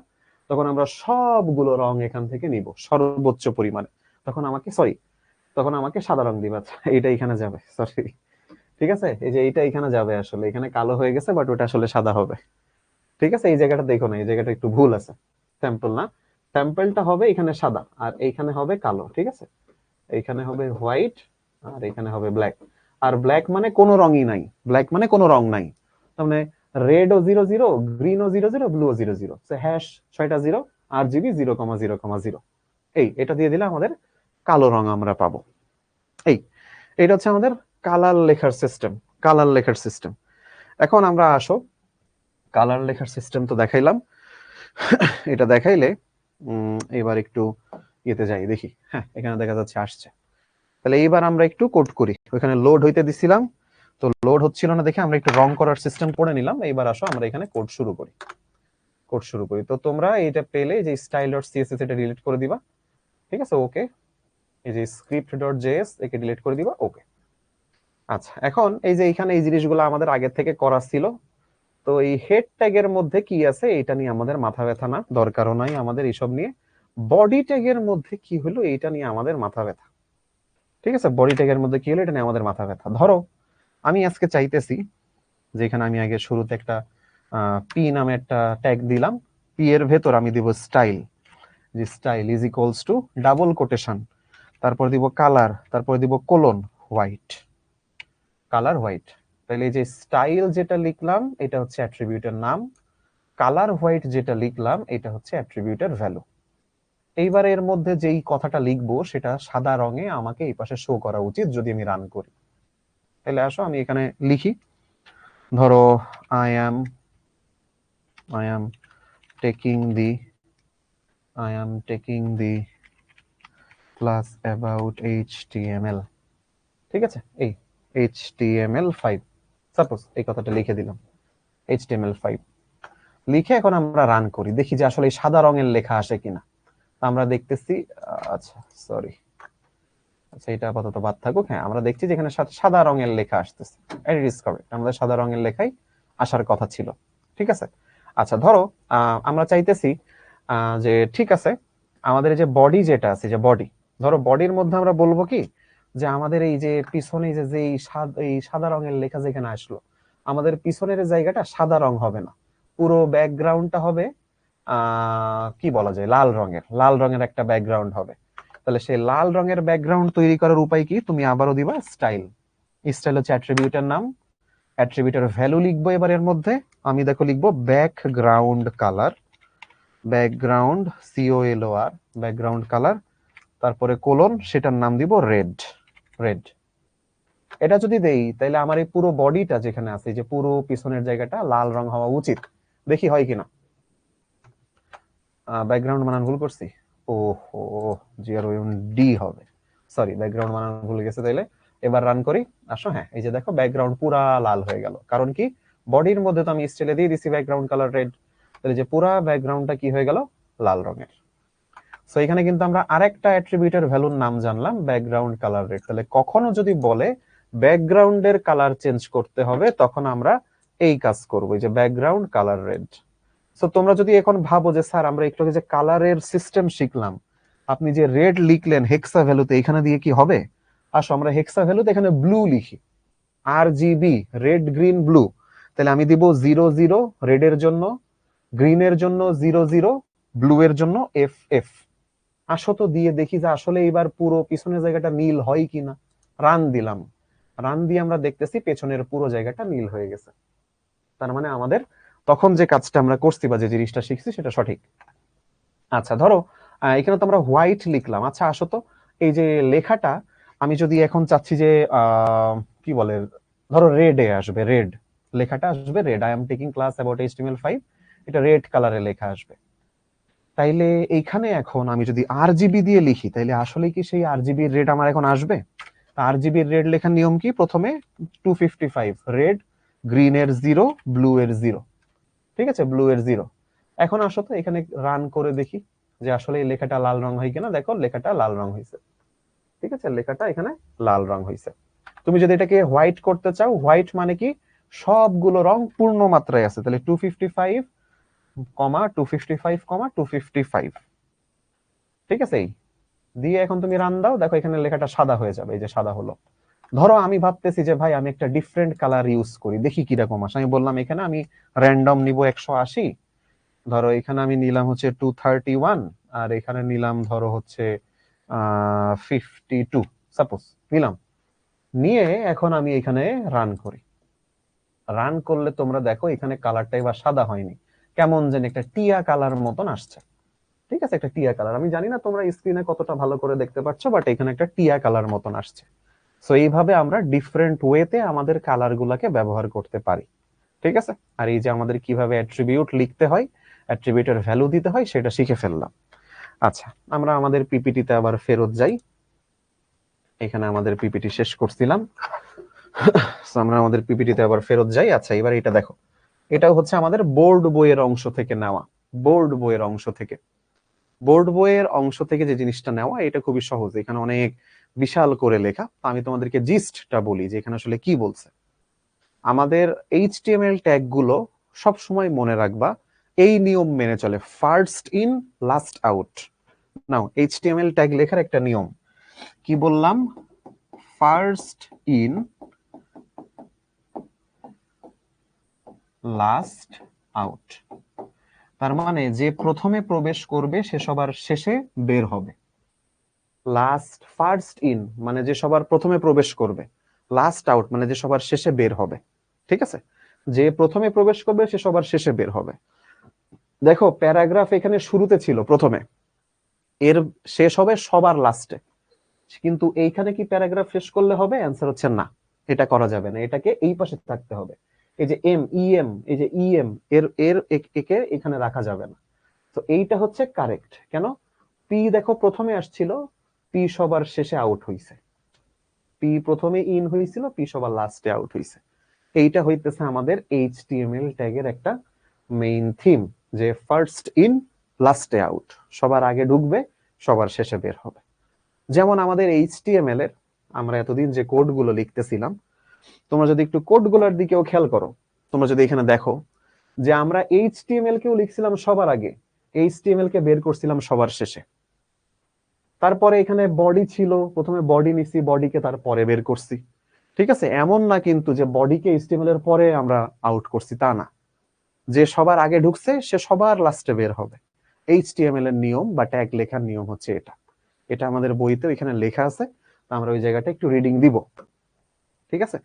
তখন আমরা সবগুলো রং এখান থেকে নিব সর্বোচ্চ পরিমাণে। তখন আমাকে সাদা রং দিবে। আচ্ছা, এইটা এখানে যাবে, সরি, ঠিক আছে, এই যে এইটা এখানে যাবে, আসলে এখানে কালো হয়ে গেছে, বাট ওটা আসলে সাদা হবে। ঠিক আছে, এই জায়গাটা দেখো না, এই জায়গাটা একটু ভুল আছে, স্যাম্পল না, স্যাম্পলটা হবে এখানে সাদা আর এইখানে হবে কালো। ঠিক আছে, এইখানে হবে হোয়াইট আর এখানে হবে ব্ল্যাক। আর ব্ল্যাক মানে কোনো রঙই নাই, ব্ল্যাক মানে কোনো রং নাই, তার মানে রেড ও 00, গ্রিন ও 00, ব্লু ও 00, হ্যাশ 6টা 0, RGB 0,0,0। এটা দিয়ে দিলে আমাদের কালো রং আমরা পাবো। এটা হচ্ছে আমাদের কালার লেখার সিস্টেম। এখন আমরা আসো, কালার লেখার সিস্টেম তো দেখাইলাম, এটা দেখাইলে এবার একটু ইয়েতে যাই, দেখি। হ্যাঁ, এখানে দেখা যাচ্ছে আসছে। তাহলে এইবার আমরা একটু কোড করি। ওখানে লোড হইতে দিছিলাম, তো লোড হচ্ছিল না দেখে আমরা একটু রং করার সিস্টেম করে নিলাম। এইবার আসো আমরা এখানে কোড শুরু করি। তো তোমরা এটা পেলে যে style.css এটা ডিলিট করে দিবা। ঠিক আছে, ওকে। এই যে script.js একে ডিলিট করে দিবা, ওকে। আচ্ছা, এখন এই যে এখানে এই জিনিসগুলো আমাদের আগে থেকে করা ছিল, তো এই হেড ট্যাগের মধ্যে কি আছে এটা নিয়ে আমাদের মাথা ব্যথা না, দরকারও নাই আমাদের এইসব নিয়ে। বডি ট্যাগের মধ্যে কি হলো এটা নিয়ে আমাদের মাথা ব্যথা। ঠিক আছে, বডি ট্যাগের মধ্যে কি হলো এটা নিয়ে আমাদের মাথা ব্যথা। ধরো আমি আজকে চাইতেছি যেখানে আমি আগে শুরুতে একটা পি নামে একটা ট্যাগ দিলাম, পি এর ভেতর আমি দিব স্টাইল, যে style is equals to double quotation, তারপর দিব কালার, তারপর দিব কোলন হোয়াইট, কালার হোয়াইট। তাহলে এই যে স্টাইল যেটা লিখলাম এটা হচ্ছে অ্যাট্রিবিউটের নাম, কালার হোয়াইট যেটা লিখলাম এটা হচ্ছে অ্যাট্রিবিউটের ভ্যালু। এইবার এর মধ্যে যেই কথাটা লিখবো সেটা সাদা রঙে আমাকে এই পাশে শো করা উচিত যদি আমি রান করি। তাহলে আসো আমি এখানে লিখি, ধরো I am taking the class about HTML। ঠিক আছে, এই HTML5 সাপোজ এই কথাটা লিখে দিলাম, HTML5 লিখে এখন আমরা রান করি, দেখি যে আসলে এই সাদা রঙের লেখা আসে কিনা। আমরা দেখতেছি, আচ্ছা সরি, আচ্ছা এটা আপাতত বাদ থাকুক। হ্যাঁ, আমরা দেখছি যে এখানে সাদা রঙের লেখা আসতেছে, ইট ইজ কারেক্ট, আমাদের সাদা রঙের লেখাই আসার কথা ছিল। ঠিক আছে, আচ্ছা ধরো আমরা চাইতেছি যে ঠিক আছে আমাদের এই যে বডি যেটা আছে, যে বডি, ধরো বডির মধ্যে আমরা বলবো কি যে আমাদের এই যে পিছনে যে এই সাদা রঙের লেখা যেখানে আসলো, আমাদের পিছনের জায়গাটা সাদা রং হবে না, পুরো ব্যাকগ্রাউন্ডটা হবে কি বলা যায়, লাল রঙের একটা ব্যাকগ্রাউন্ড হবে। তাহলে সেই লাল রঙের ব্যাকগ্রাউন্ড তৈরি করার উপায় কি, তুমি আবারও দিবা স্টাইল হচ্ছে অ্যাট্রিবিউটের নাম, অ্যাট্রিবিউটের ভ্যালু লিখবো এবার এর মধ্যে। আমি দেখো লিখবো background colour, background COLOR, background colour, তারপরে কোলন, সেটার নাম দিব রেড। এটা যদি দেই তাহলে আমার এই পুরো বডিটা যেখানে আছে, যে পুরো পিছনের জায়গাটা লাল রং হওয়া উচিত, দেখি হয় কিনা। ব্যাকগ্রাউন্ড বানান ভুল করছি, ওহো, GROUND হবে, সরি, ব্যাকগ্রাউন্ড বানান ভুল গেছে। তাইলে এবার রান করি, আসো। হ্যাঁ, এই যে দেখো ব্যাকগ্রাউন্ড পুরা লাল হয়ে গেল, কারণ কি বডির মধ্যে তো আমি স্টাইলে দিয়ে দিছি ব্যাকগ্রাউন্ড কালার রেড, তাহলে যে পুরা ব্যাকগ্রাউন্ডটা কি হয়ে গেল, লাল রঙের। সো এখানে কিন্তু আমরা আরেকটা অ্যাট্রিবিউটের ভ্যালুর নাম জানলাম, ব্যাকগ্রাউন্ড কালার রেড। তাহলে কখনো যদি বলে ব্যাকগ্রাউন্ডের কালার চেঞ্জ করতে হবে, তখন আমরা এই কাজ করব, যে ব্যাকগ্রাউন্ড কালার রেড। সো তোমরা যদি এখন ভাবো যে স্যার আমরা একটু যে কালারের সিস্টেম শিখলাম, আপনি যে রেড লিখলেন হেক্সা ভ্যালুতে, এখানে দিয়ে কি হবে, আসো আমরা হেক্সা ভ্যালুতে এখানে ব্লু লিখি, RGB, রেড গ্রিন ব্লু। তাহলে আমি দিব 00 রেডের জন্য, গ্রিনের জন্য 00, ব্লু এর জন্য FF। আসো তো দিয়ে দেখি যে আসলে এবার পুরো পিছনের জায়গাটা নীল হয় কিনা। রান দিলাম, রান দিয়ে আমরা দেখতেছি পেছনের পুরো জায়গাটা নীল হয়ে গেছে। তার মানে আমাদের তখন যে কাজটা আমরা করছি বা যে জিনিসটা শিখছি সেটা সঠিক। আচ্ছা ধরো এখানে তো আমরা হোয়াইট লিখলাম। আচ্ছা আসো তো, এই যে লেখাটা আমি যদি এখন চাচ্ছি যে কি বলে, ধরো রেড এ আসবে, রেড লেখাটা আসবে red, I am taking class about HTML5, এটা রেড কালারে লেখা আসবে। তাইলে এইখানে এখন আমি যদি RGB দিয়ে লিখি, তাইলে আসলে কি সেই RGB রেড আমার এখন আসবে? RGB রেড লেখার নিয়ম কি, প্রথমে 255 রেড, গ্রিন এর 0, ব্লু এর 0। ঠিক আছে, ব্লু এর 0। এখন আসো তো এখানে রান করে দেখি যে আসলে এই লেখাটা লাল রং হয় কিনা। দেখো লেখাটা লাল রং হয়েছে। ঠিক আছে, লেখাটা এখানে লাল রং হয়েছে। তুমি যদি এটাকে হোয়াইট করতে চাও, হোয়াইট মানে কি সবগুলো রং পূর্ণ মাত্রায় আছে, তাহলে 255 কমা 255 কমা 255, ঠিক আছে? এই দিয়ে এখন তুমি রান দাও, দেখো এখানে লেখাটা সাদা হয়ে যাবে, এই যে সাদা হলো। ধরো আমি ভাবতেছি যে ভাই আমি একটা ডিফারেন্ট কালার ইউজ করি, দেখি কিরকম আসে। আমি বললাম এখানে আমি র্যান্ডম নিব 180, ধরো এখানে আমি নিলাম হচ্ছে 231, আর এখানে নিলাম ধরো হচ্ছে 52, সাপোজ নিলাম। নিয়ে এখন আমি এখানে রান করি। রান করলে তোমরা দেখো এখানে কালারটা এবার সাদা হয়নি, কেমন যেন একটা টিয়া কালার মতন আসছে। ঠিক আছে, একটা টিয়া কালার। আমি জানি না তোমরা স্ক্রিনে কতটা ভালো করে দেখতে পাচ্ছ, বাট এখানে একটা টিয়া কালার মতন আসছে। সো এইভাবে আমরা ডিফারেন্ট ওয়েতে আমাদের কালার গুলাকে ব্যবহার করতে পারি। ঠিক আছে, আর এই যে আমাদের কিভাবে অ্যাট্রিবিউট লিখতে হয়, অ্যাট্রিবিউটের ভ্যালু দিতে হয়, সেটা শিখে ফেললাম। আচ্ছা, আমরা আমাদের পিপিটিতে আবার ফেরত যাই। এখানে আমাদের পিপিটি শেষ করছিলাম, আমরা আমাদের পিপিটিতে আবার ফেরত যাই। আচ্ছা, এবার এটা দেখো, এটাও হচ্ছে আমাদের বোর্ড বইয়ের অংশ থেকে নেওয়া। বোর্ড বইয়ের অংশ থেকে, বোর্ড বইয়ের অংশ থেকে যে জিনিসটা নেওয়া, এটা খুবই সহজ। এখানে অনেক বিশাল করে লেখা। আমি তোমাদেরকে জিস্টটা বলি যে এখানে আসলে কি বলছে। আমাদের এইচটিএমএল ট্যাগ গুলো সব সময় মনে রাখবা, এই নিয়ম মেনে চলে, first in last out. Now HTML tag লেখার একটা নিয়ম কি বললাম, ফার্স্ট ইন লাস্ট আউট। তার মানে যে প্রথমে প্রবেশ করবে সে সবার শেষে বের হবে। লাস্ট, ফার্স্ট ইন মানে যে সবার প্রথমে প্রবেশ করবে, লাস্ট আউট মানে যে সবার শেষে বের হবে। ঠিক আছে, যে প্রথমে প্রবেশ করবে সে সবার শেষে বের হবে। দেখো প্যারাগ্রাফ এখানে শুরুতে ছিল প্রথমে, এর শেষ হবে সবার লাস্টে, কিন্তু এইখানে কি প্যারাগ্রাফ শেষ করলে হবে? অ্যান্সার হচ্ছে না, এটা করা যাবে না, এটাকে এই পাশে থাকতে হবে। এই যে এম, এই যে ইএম, এর একে এখানে রাখা যাবে না। তো এইটা হচ্ছে কারেক্ট। কেন? পি দেখো প্রথমে আসছিল, পি সবার শেষে আউট হইছে। পি প্রথমে ইন হয়েছিল, পি সবার লাস্টে আউট হইছে। এইটা হইতেছে আমাদের এইচটিএমএল ট্যাগের একটা মেইন থিম, যে ফার্স্ট ইন লাস্টে আউট, সবার আগে ঢুকবে সবার শেষে বের হবে। যেমন আমাদের এইচটিএমএল এর আমরা এতদিন যে কোডগুলো লিখতেছিলাম, তোমরা যদি একটু কোডগুলোর দিকেও খেয়াল করো, তোমরা যদি এখানে দেখো যে আমরা এইচটিএমএল কেও লিখছিলাম সবার আগে, এইচটিএমএল কে বের করছিলাম সবার শেষে। তারপরে এখানে বডি ছিল, প্রথমে বডি নিছি, বডিকে তারপরে বের করছি। ঠিক আছে, এমন না কিন্তু যে বডিকে এইচটিএমএল এর পরে আমরা আউট করছি, তা না। যে সবার আগে ঢুকছে সে সবার লাস্টে বের হবে। এইচটিএমএল এর নিয়ম বা ট্যাগ লেখার নিয়ম হচ্ছে এটা। এটা আমাদের বইতে এখানে লেখা আছে, আমরা ওই জায়গাটা একটু রিডিং দিব। ঠিক আছে,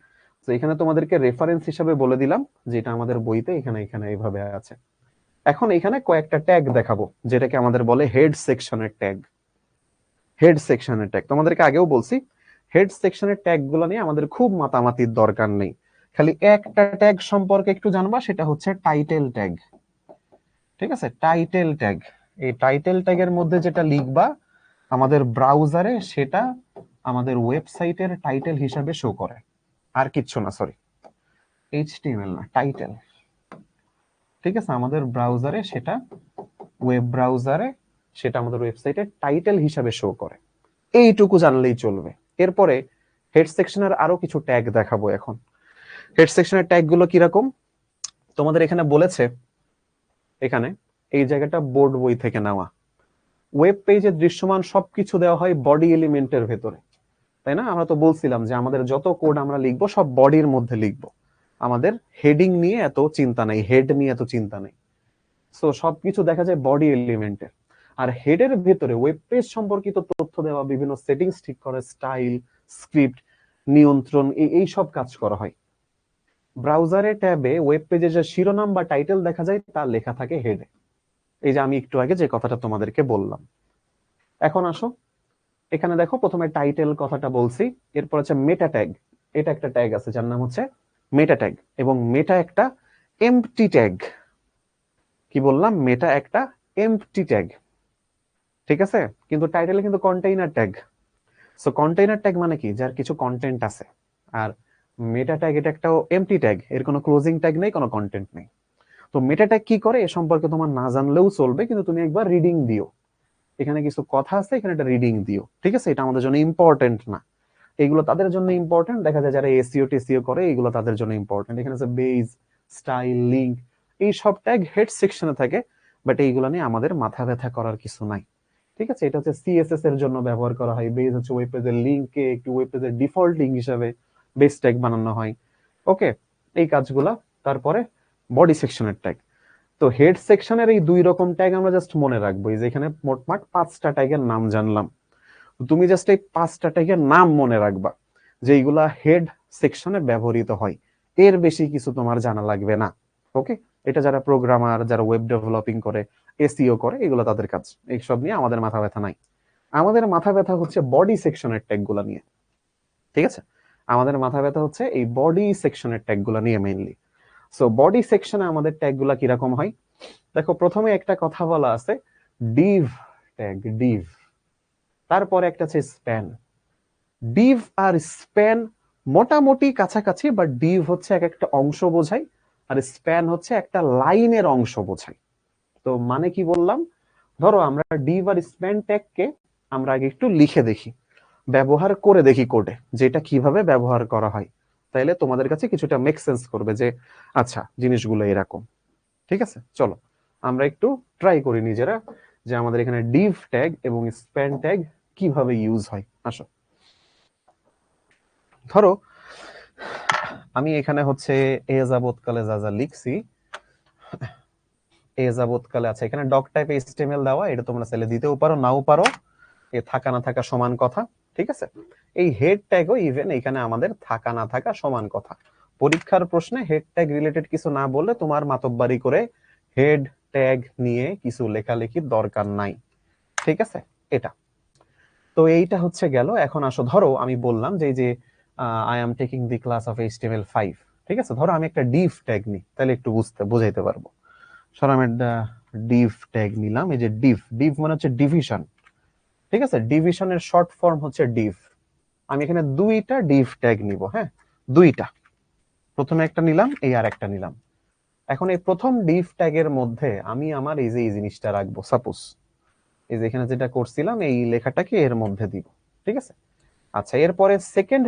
তো এখানে তোমাদেরকে রেফারেন্স হিসেবে বলে দিলাম যে এটা আমাদের বইতে এখানে এখানে এইভাবে আছে। এখন এখানে কয়েকটা ট্যাগ দেখাবো, যেটাকে আমাদের বলে হেড সেকশনের ট্যাগ। হেড সেকশনের ট্যাগ তোমাদেরকে আগেও বলছি, হেড সেকশনের ট্যাগ গুলো নিয়ে আমাদের খুব মাতামাতির দরকার নেই। খালি একটা ট্যাগ সম্পর্কে একটু জানবা, সেটা হচ্ছে টাইটেল ট্যাগ। ঠিক আছে, টাইটেল ট্যাগ। এই টাইটেল ট্যাগের মধ্যে যেটা লিখবা আমাদের ব্রাউজারে, সেটা আমাদের ওয়েবসাইটের টাইটেল হিসাবে শো করে, আর কিচ্ছু না। সরি, এইচটিএমএল না, টাইটেল। ঠিক আছে, আমাদের ব্রাউজারে সেটা, ওয়েব ব্রাউজারে সেটা আমাদের ওয়েবসাইটে টাইটেল হিসাবে শো করে। এইটুকু জানলেই চলবে। এরপরে হেড সেকশনের আরো কিছু ট্যাগ দেখাবো এখন। হেড সেকশনের ট্যাগ গুলো কিরকম তোমাদের এখানে বলেছে, এখানে এই জায়গাটা বোর্ড বই থেকে নেওয়া। ওয়েব পেজে দৃশ্যমান সবকিছু দেওয়া হয় বডি এলিমেন্টের ভেতরে, তাই না? আমরা তো বলছিলাম যে আমাদের যত কোড আমরা লিখবো সব বডির মধ্যে লিখবো, আমাদের হেডিং নিয়ে এত চিন্তা নেই, হেড নিয়ে এত চিন্তা নেই। সো সবকিছু দেখা যায় বডি এলিমেন্টের। আর হেডের ভেতরে ওয়েব পেজ সম্পর্কিত তথ্য দেওয়া, বিভিন্ন সেটিংস ঠিক করা, স্টাইল, স্ক্রিপ্ট, নিয়ন্ত্রণ, এই সব কাজ করা হয়। ব্রাউজারে ট্যাবে ওয়েব পেজে যে শিরোনাম বা টাইটেল দেখা যায় তা লেখা থাকে হেডে। এই যে আমি একটু আগে যে কথাটা তোমাদেরকে বললাম। এখন আসো, এখানে দেখো প্রথমে টাইটেল কথাটা বলছি, এরপর হচ্ছে মেটা ট্যাগ। এটা একটা ট্যাগ আছে যার নাম হচ্ছে মেটা ট্যাগ, এবং মেটা একটা এমপ্টি ট্যাগ। কি বললাম? মেটা একটা এমপ্টি ট্যাগ। ঠিক আছে, কিন্তু টাইটেলে কিন্তু container tag. So container tag মানে কি? যার কিছু কন্টেন্ট আছে। আর মেটা ট্যাগ এটা একটা এমপ্টি ট্যাগ, এর কোনো ক্লোজিং ট্যাগ নেই, কোনো কন্টেন্ট নেই। তো মেটা ট্যাগ কি করে এ সম্পর্কে তোমার না জানলেও চলবে, কিন্তু তুমি একবার রিডিং দিও। এখানে কিছু কথা আছে, এখানে একটা রিডিং দিও। ঠিক আছে, এটা আমাদের জন্য ইম্পর্টেন্ট না, এগুলো তাদের জন্য ইম্পর্টেন্ট। দেখা যায় যারা এসইও টেসইও করে, এগুলো তাদের জন্য ইম্পর্টেন্ট। এখানে আছে বেজ, স্টাইল, লিঙ্ক, এই সব ট্যাগ হেড সেকশনে থাকে, বাট এইগুলো নিয়ে আমাদের মাথা ব্যথা করার কিছু নাই। ঠিক আছে, এটা হচ্ছে সিএসএস এর জন্য ব্যবহার করা হয়। বেস হচ্ছে ওয়েব পেজের লিঙ্ককে একটু ওয়েব পেজের ডিফল্ট লিঙ্ক হিসাবে বেস ট্যাগ বানানো হয়। ওকে, এই কাজগুলা। তারপরে বডি সেকশনের ট্যাগ। তো হেড সেকশনের এই দুই রকম ট্যাগ আমরা জাস্ট মনে রাখবো। এই যে এখানে মোটমাট 5টা ট্যাগের নাম জানলাম, তুমি জাস্ট এই 5টা ট্যাগের নাম মনে রাখবা যে এইগুলা হেড সেকশনে ব্যবহৃত হয়, এর বেশি কিছু তোমার জানা লাগবে না। ওকে, এটা যারা প্রোগ্রামার, যারা ওয়েব ডেভেলপিং করে, এসইও করে, এগুলো তাদের কাজ। এইসব নিয়ে আমাদের মাথা ব্যথা নাই। আমাদের মাথা ব্যথা হচ্ছে বডি সেকশনের ট্যাগ গুলা নিয়ে। ঠিক আছে, আমাদের মাথা ব্যথা হচ্ছে এই বডি সেকশনের ট্যাগ গুলা নিয়ে মেইনলি। সো বডি সেকশনে আমাদের ট্যাগ গুলা কিরকম হয় দেখো। প্রথমে একটা কথা বলা আছে ডিভ ট্যাগ, ডিভ। তারপরে একটা আছে স্প্যান। ডিভ আর স্প্যান মোটামুটি কাছাকাছি, বাট ডিভ হচ্ছে এক একটা অংশ বোঝায়, আর স্প্যান হচ্ছে একটা লাইনের অংশ বোঝায়। তো মানে কি বললাম, ধরো আমরা ডিভ আর স্প্যান ট্যাগকে আমরা আগে একটু লিখে দেখি, ব্যবহার করে দেখি কোডে, যে এটা কিভাবে ব্যবহার করা হয়। তাইলে তোমাদের কাছে কিছুটা মেক সেন্স করবে যে আচ্ছা জিনিসগুলো এরকম। ঠিক আছে, চলো আমরা একটু ট্রাই করি নিজেরা যে আমাদের এখানে ডিভ ট্যাগ এবং স্প্যান ট্যাগ কিভাবে ইউজ হয়। আসো, ধরো আমি এখানে হচ্ছে এ যাবৎকালে যা যা লিখছি, এ যাবৎকালে আছে এখানে ডক টাইপ এইচটিএমএল দেওয়া, এটা তোমরা চাইলে দিতেও পারো, নাও পারো, এ থাকা না থাকা সমান কথা। ঠিক আছে, এই হেড ট্যাগও ইভেন এখানে আমাদের থাকা না থাকা সমান কথা। পরীক্ষার প্রশ্নে হেড ট্যাগ রিলেটেড কিছু না বললে তোমার মাতব্বারি করে হেড ট্যাগ নিয়ে কিছু লেখালেখির দরকার নাই। ঠিক আছে, এটা তো এইটা হচ্ছে গেল। এখন আসো, ধরো আমি বললাম যে এই যে I am taking the class of HTML5। ঠিক আছে, ধরো আমি একটা ডিভ ট্যাগ নিই, তাহলে একটু বুঝাইতে পারবো। সর আমি ডিভ ট্যাগ নিলাম। এই যে ডিভ, ডিভ মানে হচ্ছে ডিভিশন। ঠিক আছে, ডিভিশনের শর্ট ফর্ম হচ্ছে ডিভ। আমি এখানে দুইটা ডিভ ট্যাগ নিব। হ্যাঁ, দুইটা, প্রথমে একটা নিলাম, এই আর একটা নিলাম। এখন এই প্রথম ডিভ ট্যাগের মধ্যে আমি আমার এই যে এই জিনিসটা রাখবো, সাপোজ এই যে এখানে যেটা করছিলাম এই লেখাটাকে এর মধ্যে দিব। ঠিক আছে, আচ্ছা এরপরে সেকেন্ড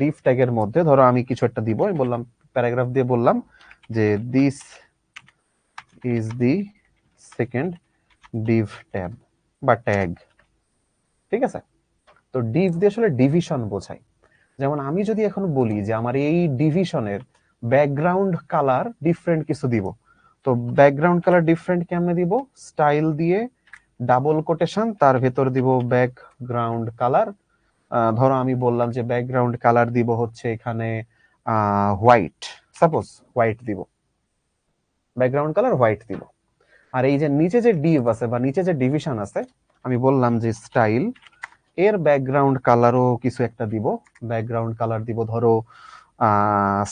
ডিভ ট্যাগের মধ্যে ধরো আমি কিছু একটা দিব, আমি বললাম প্যারাগ্রাফ দিয়ে বললাম যে this is the second Depp tab বা ট্যাগ। ঠিক আছে, তো ডিভ দিয়ে আসলে ডিভিশন বোঝায়। যেমন আমি যদি এখন বলি যে আমার এই ডিভিশনের ব্যাকগ্রাউন্ড কালার ডিফারেন্ট কিছু দিব, তো ব্যাকগ্রাউন্ড কালার ডিফারেন্ট কেমনে দিব, স্টাইল দিয়ে ডাবল কোটেশন, তার ভেতর দিব ব্যাকগ্রাউন্ড কালার। ধরো আমি বললাম যে ব্যাকগ্রাউন্ড কালার দিব হচ্ছে এখানে হোয়াইট, সাপোজ হোয়াইট দিব, ব্যাকগ্রাউন্ড কালার হোয়াইট দিব। আর এই যে নিচে যে ডিভ আছে বা নিচে যে ডিভিশন আছে, আমি বললাম যে স্টাইল, এর ব্যাকগ্রাউন্ড কালারও কিছু একটা দিব। ব্যাকগ্রাউন্ড কালার দিব ধরো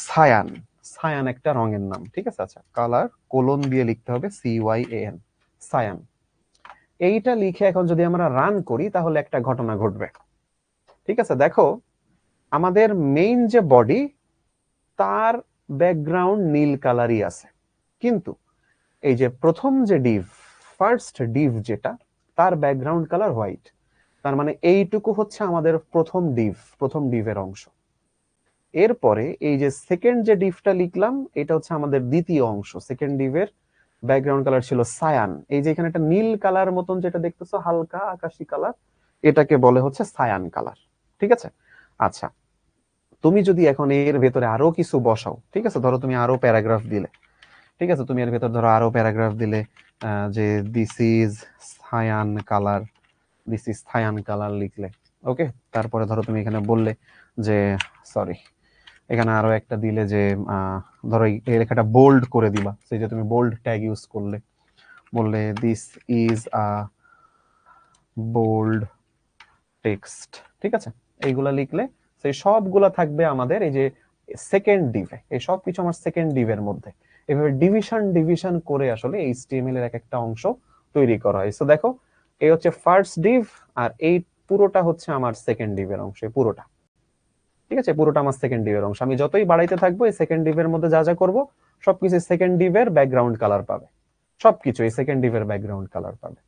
সায়ান, সায়ান একটা রঙের নাম। ঠিক আছে, আচ্ছা কালার কোলন দিয়ে লিখতে হবে CYAN, সায়ান। এইটা লিখে এখন যদি আমরা রান করি তাহলে একটা ঘটনা ঘটবে। ঠিক আছে, দেখো আমাদের মেইন যে বডি তার ব্যাকগ্রাউন্ড নীল কালারই আছে, কিন্তু এই যে প্রথম যে ডিভ, ফার্স্ট ডিভ যেটা, তার ব্যাকগ্রাউন্ড কালার হোয়াইট। তার মানে এইটুকু হচ্ছে আমাদের প্রথম ডিভের অংশ। এরপরে এই যে সেকেন্ড যে ডিভটা লিখলাম, এটা হচ্ছে আমাদের দ্বিতীয় অংশ। সেকেন্ড ডিভের ব্যাকগ্রাউন্ড কালার ছিল সায়ান। এই যে এখানে একটা নীল কালার মতন যেটা দেখতেছো, হালকা আকাশি কালার, এটাকে বলে হচ্ছে সায়ান কালার। ঠিক আছে, আচ্ছা তুমি যদি এখন এর ভেতরে আরো কিছু বসাও, ঠিক আছে, ধরো তুমি আরো প্যারাগ্রাফ দিলে, ঠিক আছে, তুমি এর ভেতর ধরো আরো প্যারাগ্রাফ দিলে যে this is cyan colour, this is cyan colour লিখলে। ওকে, তারপরে ধরো তুমি এখানে বললে যে সরি, এখানে আরো একটা দিলে যে ধরো এই লেখাটা বোল্ড করে দিবা, সেই যে তুমি বোল্ড ট্যাগ ইউজ করলে, বললে this is a bold text. ঠিক আছে, এইগুলা লিখলে সেই সবগুলা থাকবে আমাদের এই যে সেকেন্ড ডিভে। এই সব কিছু আমার সেকেন্ড ডিভের মধ্যে। এভাবে ডিভিশন করে আসলে HTML এর এক একটা অংশ তৈরি করা হয়। সো দেখো, এই হচ্ছে ফার্স্ট ডিভ, আর এই পুরোটা হচ্ছে আমার সেকেন্ড ডিভের অংশ, পুরোটা। ঠিক আছে, পুরোটা আমার সেকেন্ড ডিভের অংশ। আমি যতই বাড়াইতে থাকবো এই সেকেন্ড ডিভের মধ্যে যা যা করবো সবকিছু সেকেন্ড ডিভের ব্যাকগ্রাউন্ড কালার পাবে, সবকিছু এই সেকেন্ড ডিভের ব্যাকগ্রাউন্ড কালার পাবে।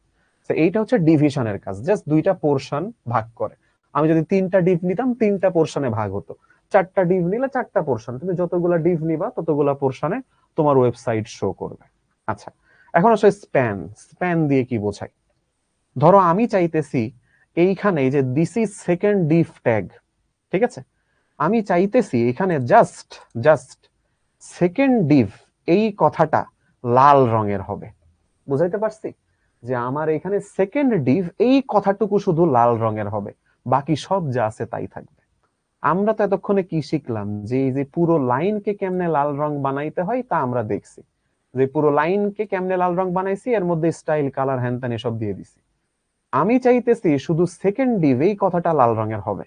তো এইটা হচ্ছে ডিভিশনের কাজ, জাস্ট দুইটা পোর্শন ভাগ করে। আমি যদি 3টা ডিভ নিতাম 3টা পোর্শনে ভাগ হতো, 4টা ডিভ নিলে 4টা পোর্শন, তুমি যতগুলা ডিভ নিবা ততগুলা পোর্শনে তোমার ওয়েবসাইট শো করবে। আচ্ছা, এখন আসলে স্প্যান, স্প্যান দিয়ে কি বোঝায়? ধরো আমি চাইতেছি এইখানে যে this is second Depp tag, ঠিক আছে, আমি চাইতেছি এখানে জাস্ট জাস্ট সেকেন্ড ডিভ এই কথাটা লাল রঙের হবে। বুঝাইতে পারছি যে আমার এখানে সেকেন্ড ডিভ এই কথাটুকু শুধু লাল রঙের হবে, বাকি সব যা আছে তাই থাকবে। আমরা তো এতক্ষণে কি শিখলাম যে এই যে পুরো লাইনকে কেমনে লাল রং বানাইতে হয় তা আমরা দেখছি, যে পুরো লাইনকে কেমনে লাল রং বানাইছি, এর মধ্যে স্টাইল কালার হ্যান ত্যান এসব দিয়ে দিছি। আমি চাইতেছি শুধু সেকেন্ড ডিভ এই কথাটা লাল রঙের হবে,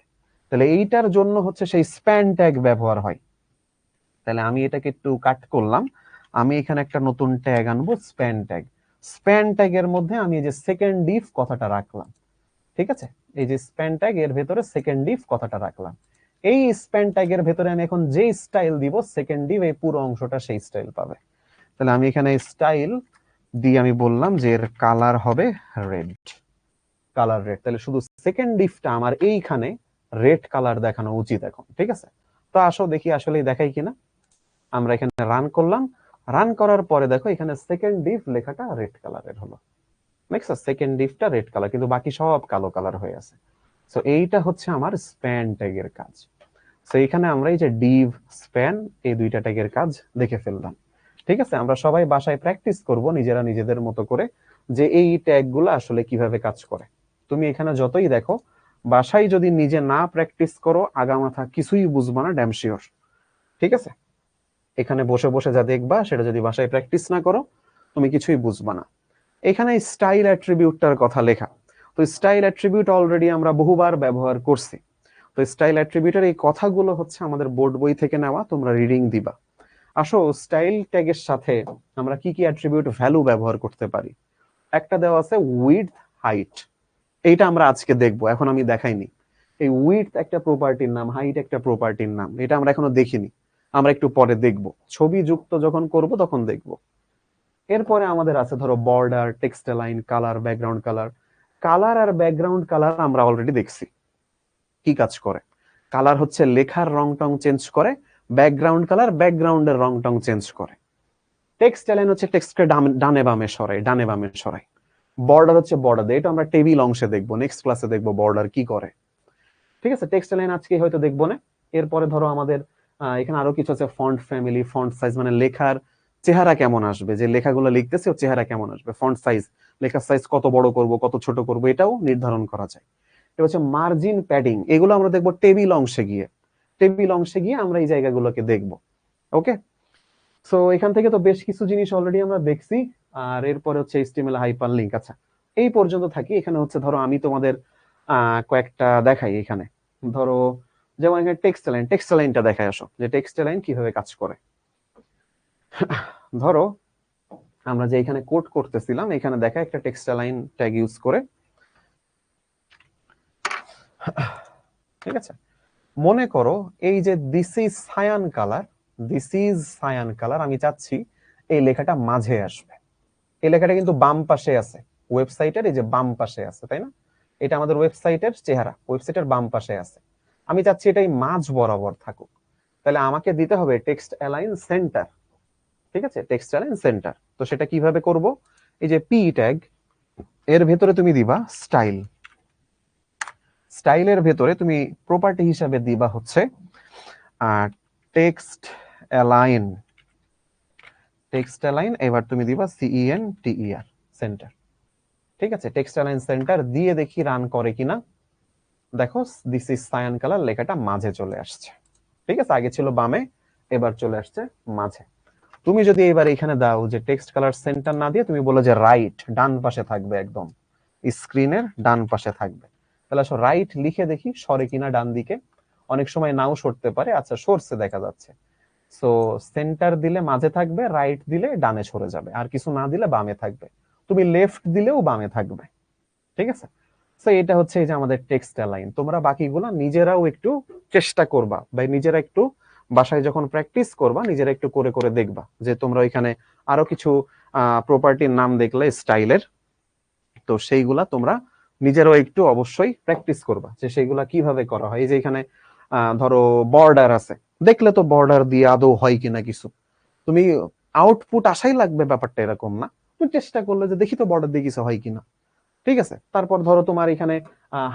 তাহলে এইটার জন্য হচ্ছে সেই স্প্যান ট্যাগ ব্যবহার হয়। তাহলে আমি এটাকে একটু কাট করলাম, আমি এখানে একটা নতুন ট্যাগ আনবো স্প্যান ট্যাগ। স্প্যান ট্যাগের মধ্যে আমি এই যে সেকেন্ড ডিভ কথাটা রাখলাম, ঠিক আছে, এই যে স্প্যান ট্যাগ এর ভেতরে সেকেন্ড ডিভ কথাটা রাখলাম। এই স্প্যান ট্যাগের ভেতরে আমি এখন যে স্টাইল দিব সেকেন্ড ডিভ এই পুরো অংশটা সেই স্টাইল পাবে। তাহলে আমি এখানে স্টাইল দিয়ে আমি বললাম যে এর কালার হবে রেড, কালার রেড। তাহলে শুধু সেকেন্ড ডিভটা আমার এইখানে রেড কালার দেখানো উচিত এখন, ঠিক আছে। তো আসো দেখি আসলে দেখাই কিনা। আমরা এখানে রান করলাম, রান করার পরে দেখো এখানে সেকেন্ড ডিভ লেখাটা রেড কালারের হলো। দেখছো সেকেন্ড ডিভটা রেড কালার, কিন্তু বাকি সব কালো কালার হয়ে আছে। সো এইটা হচ্ছে আমার স্প্যান ট্যাগের কাজ। সো এখানে আমরা এই যে ডিভ স্প্যান এই দুইটা ট্যাগের কাজ দেখে ফেললাম, ঠিক আছে। আমরা সবাই বাসায় প্র্যাকটিস করব নিজেরা নিজেদের মতো করে যে এই ট্যাগগুলো আসলে কিভাবে কাজ করে। তুমি এখানে যতই দেখো, বাসায় যদি নিজে না প্র্যাকটিস করো আগামাথা কিছুই বুঝবা না, ড্যাম শিওর, ঠিক আছে। এখানে বসে বসে যা দেখবা সেটা যদি বাসায় প্র্যাকটিস না করো তুমি কিছুই বুঝবা না। এখানে স্টাইল অ্যাট্রিবিউটটার কথা লেখা, তো স্টাইল অ্যাট্রিবিউট অলরেডি আমরা বহুবার ব্যবহার করছি। তো স্টাইল অ্যাট্রিবিউটের এই কথাগুলো হচ্ছে আমাদের বোর্ড বই থেকে নেওয়া, তোমরা রিডিং দিবা। আসো স্টাইল ট্যাগের সাথে আমরা কি কি অ্যাট্রিবিউট ভ্যালু ব্যবহার করতে পারি। একটা দেওয়া আছে উইডথ হাইট, এইটা আমরা আজকে দেখবো, এখন আমি দেখাইনি। এই উইডথ একটা প্রপার্টির নাম, হাইট একটা প্রপার্টির নাম, এটা আমরা এখনো দেখিনি, আমরা একটু পরে দেখব, ছবি যুক্ত যখন করব তখন দেখব। এরপরে আমাদের আছে ধরো border, text line, colour, background colour. Colour আর ব্যাকগ্রাউন্ড কালার আমরা অলরেডি দেখছি কি কাজ করে। কালার হচ্ছে লেখার রং টং চেঞ্জ করে, ব্যাকগ্রাউন্ড কালার ব্যাকগ্রাউন্ডের রং টং চেঞ্জ করে। টেক্সট লাইন হচ্ছে টেক্সটকে ডানে বামে সরায়, ডানে বামে সরায়। বর্ডার হচ্ছে বর্ডার, এটা আমরা টেবিল অংশে দেখবো, নেক্সট ক্লাসে দেখবো বর্ডার কি করে, ঠিক আছে। টেক্সট লাইন আজকে হয়তো দেখবো না। এরপরে ধরো আমাদের এখানে আরো কিছু আছে, ফন্ট ফ্যামিলি, ফন্ট সাইজ, মানে লেখার চেহারা কেমন আসবে, যে লেখাগুলো লিখতেছে ওর চেহারা কেমন আসবে, ফন্ট সাইজ, লেখার সাইজ কত বড় করব কত ছোট করব এটাও নির্ধারণ করা যায়। এটা হচ্ছে মার্জিন, প্যাডিং, এগুলো আমরা দেখবো টেবিল অংশে গিয়ে, টেবিল অংশে গিয়ে আমরা এই জায়গাগুলোকে দেখবো। ওকে, সো এখান থেকে তো বেশ কিছু জিনিস অলরেডি আমরা দেখছি। আর এরপরে হচ্ছে এইচটিএমএল হাইপার লিংক। আচ্ছা, এই পর্যন্ত থাকি। এখানে হচ্ছে ধরো আমি তোমাদের কয়েকটা দেখাই। এখানে ধরো যেমন এখানে টেক্সট লাইন, টেক্সট লাইনটা দেখায় আসো যে টেক্সট লাইন কিভাবে কাজ করে। ধরো আমরা যে এখানে কোড করতেছিলাম, এখানে দেখা একটা টেক্সট লাইন ট্যাগ ইউজ করে, ঠিক আছে। মনে করো এই যে this is cyan colour, this is cyan colour, আমি চাচ্ছি এই লেখাটা মাঝে আসবে। এই লেখাটা কিন্তু বাম পাশে আছে, ওয়েবসাইটের এই যে বাম পাশে আছে, তাই না? এটা আমাদের ওয়েবসাইটের চেহারা, ওয়েবসাইটের বাম পাশে আছে। আমি চাচ্ছি এটাই মাঝ বরাবর থাকুক, তাহলে আমাকে দিতে হবে টেক্সট অ্যালাইন সেন্টার, ঠিক আছে, টেক্সট অ্যালাইন সেন্টার। তো সেটা কিভাবে করব? এই যে পি ট্যাগ এর ভেতরে তুমি দিবা স্টাইল, স্টাইলের ভেতরে তুমি প্রপার্টি হিসাবে দিবা হচ্ছে টেক্সট অ্যালাইন, টেক্সট অ্যালাইন, এবার তুমি দিবা CENTER সেন্টার, ঠিক আছে। টেক্সট অ্যালাইন সেন্টার দিয়ে দেখি রান করে কিনা। দেখো দিস ইজ সায়ান কালার লেখাটা মাঝে চলে আসছে, ঠিক আছে, আগে ছিল বামে, এবার চলে আসছে মাঝে। তুমি যদি এবার এখানে দাও যে টেক্সট কালার সেন্টার না দিয়ে তুমি বলো যে রাইট, ডান পাশে থাকবে, একদম স্ক্রিনের ডান পাশে থাকবে, তাহলে আসো রাইট লিখে দেখি সরে কিনা ডান দিকে। অনেক সময় নাও সরতে পারে, আচ্ছা সরছে দেখা যাচ্ছে। সো সেন্টার দিলে মাঝে থাকবে, রাইট দিলে ডানে সরে যাবে, আর কিছু না দিলে বামে থাকবে, তুমি লেফট দিলেও বামে থাকবে, ঠিক আছে। সো এটা হচ্ছে এই যে আমাদের টেক্সট অ্যালাইন। তোমরা বাকিগুলো নিজেরাও একটু চেষ্টা করবা, বা নিজেরা একটু বাসায় যখন প্র্যাকটিস করবা নিজেরা একটু করে করে দেখবা, যে তোমরা ওইখানে আরো কিছু প্রপার্টির নাম দেখলে স্টাইলের, তো সেইগুলা তোমরা নিজেরাও একটু অবশ্যই প্র্যাকটিস করবা যে সেইগুলা কিভাবে করা হয়। এই যে এখানে ধরো বর্ডার আছে, দেখলে তো বর্ডার দিয়ে আদৌ হয় কিনা কিছু, তুমি আউটপুট আসাই লাগবে ব্যাপারটা এরকম না, তুমি চেষ্টা করলে যে দেখি তো বর্ডার দিয়ে কিছু হয় কিনা, ঠিক আছে। তারপর ধরো তোমার এখানে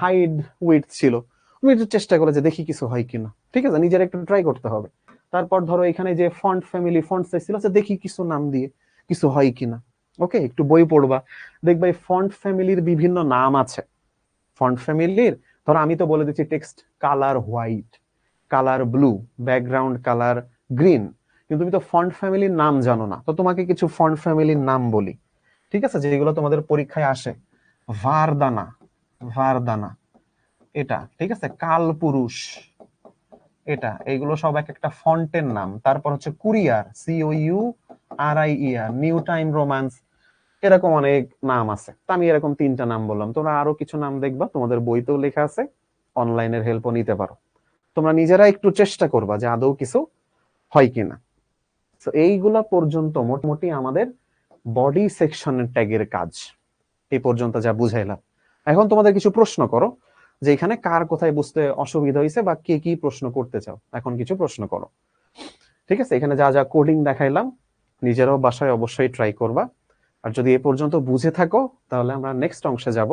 হাইড উইডথ ছিল, তুমি একটু চেষ্টা করলে যে দেখি কিছু হয় কিনা, ঠিক আছে, নিজের একটু ট্রাই করতে হবে। তারপর ধরো এখানে যে ফন্ট ফ্যামিলি ফন্ট সাইজ ছিল, দেখি কিছু নাম দিয়ে কিছু হয় কিনা। ওকে, একটু বই পড়বা, দেখবা এই ফন্ট ফ্যামিলির বিভিন্ন নাম আছে। ফন্ট ফ্যামিলির ধরো আমি তো বলে দিচ্ছি text colour white, colour blue, background colour green, কিন্তু তুমি তো ফন্ট ফ্যামিলির নাম জানো না, তো তোমাকে কিছু ফন্ট ফ্যামিলির নাম বলি, ঠিক আছে, যেগুলো তোমাদের পরীক্ষায় আসে। ভারদানা, ভারদানা, এটা ঠিক আছে, কালপুরুষ, এটা, এগুলো সব এক একটা ফন্টের নাম। তারপর হচ্ছে courier, COURIER, new time romance, এরকম অনেক নাম আছে। তো আমি এরকম 3টা নাম বললাম, তোমরা আরো কিছু নাম দেখবা, তোমাদের বইতেও লেখা আছে, অনলাইনের হেল্পও নিতে পারো। তোমরা নিজেরা একটু চেষ্টা করবা যে আদৌ কিছু হয় কিনা। তো এইগুলা পর্যন্ত মোটামুটি আমাদের বডি সেকশনের ট্যাগের কাজ এই পর্যন্ত যা বুঝাইলাম। এখন তোমাদের কিছু প্রশ্ন করো, যে এখানে কার কোথায় বুঝতে অসুবিধা হয়েছে বা কে কি প্রশ্ন করতে চাও, এখন কিছু প্রশ্ন করো। ঠিক আছে, এখানে যা যা কোডিং দেখাইলাম নিজেরাও বাসায় অবশ্যই ট্রাই করবা। আর যদি এ পর্যন্ত বুঝে থাকো তাহলে আমরা নেক্সট অংশে যাব,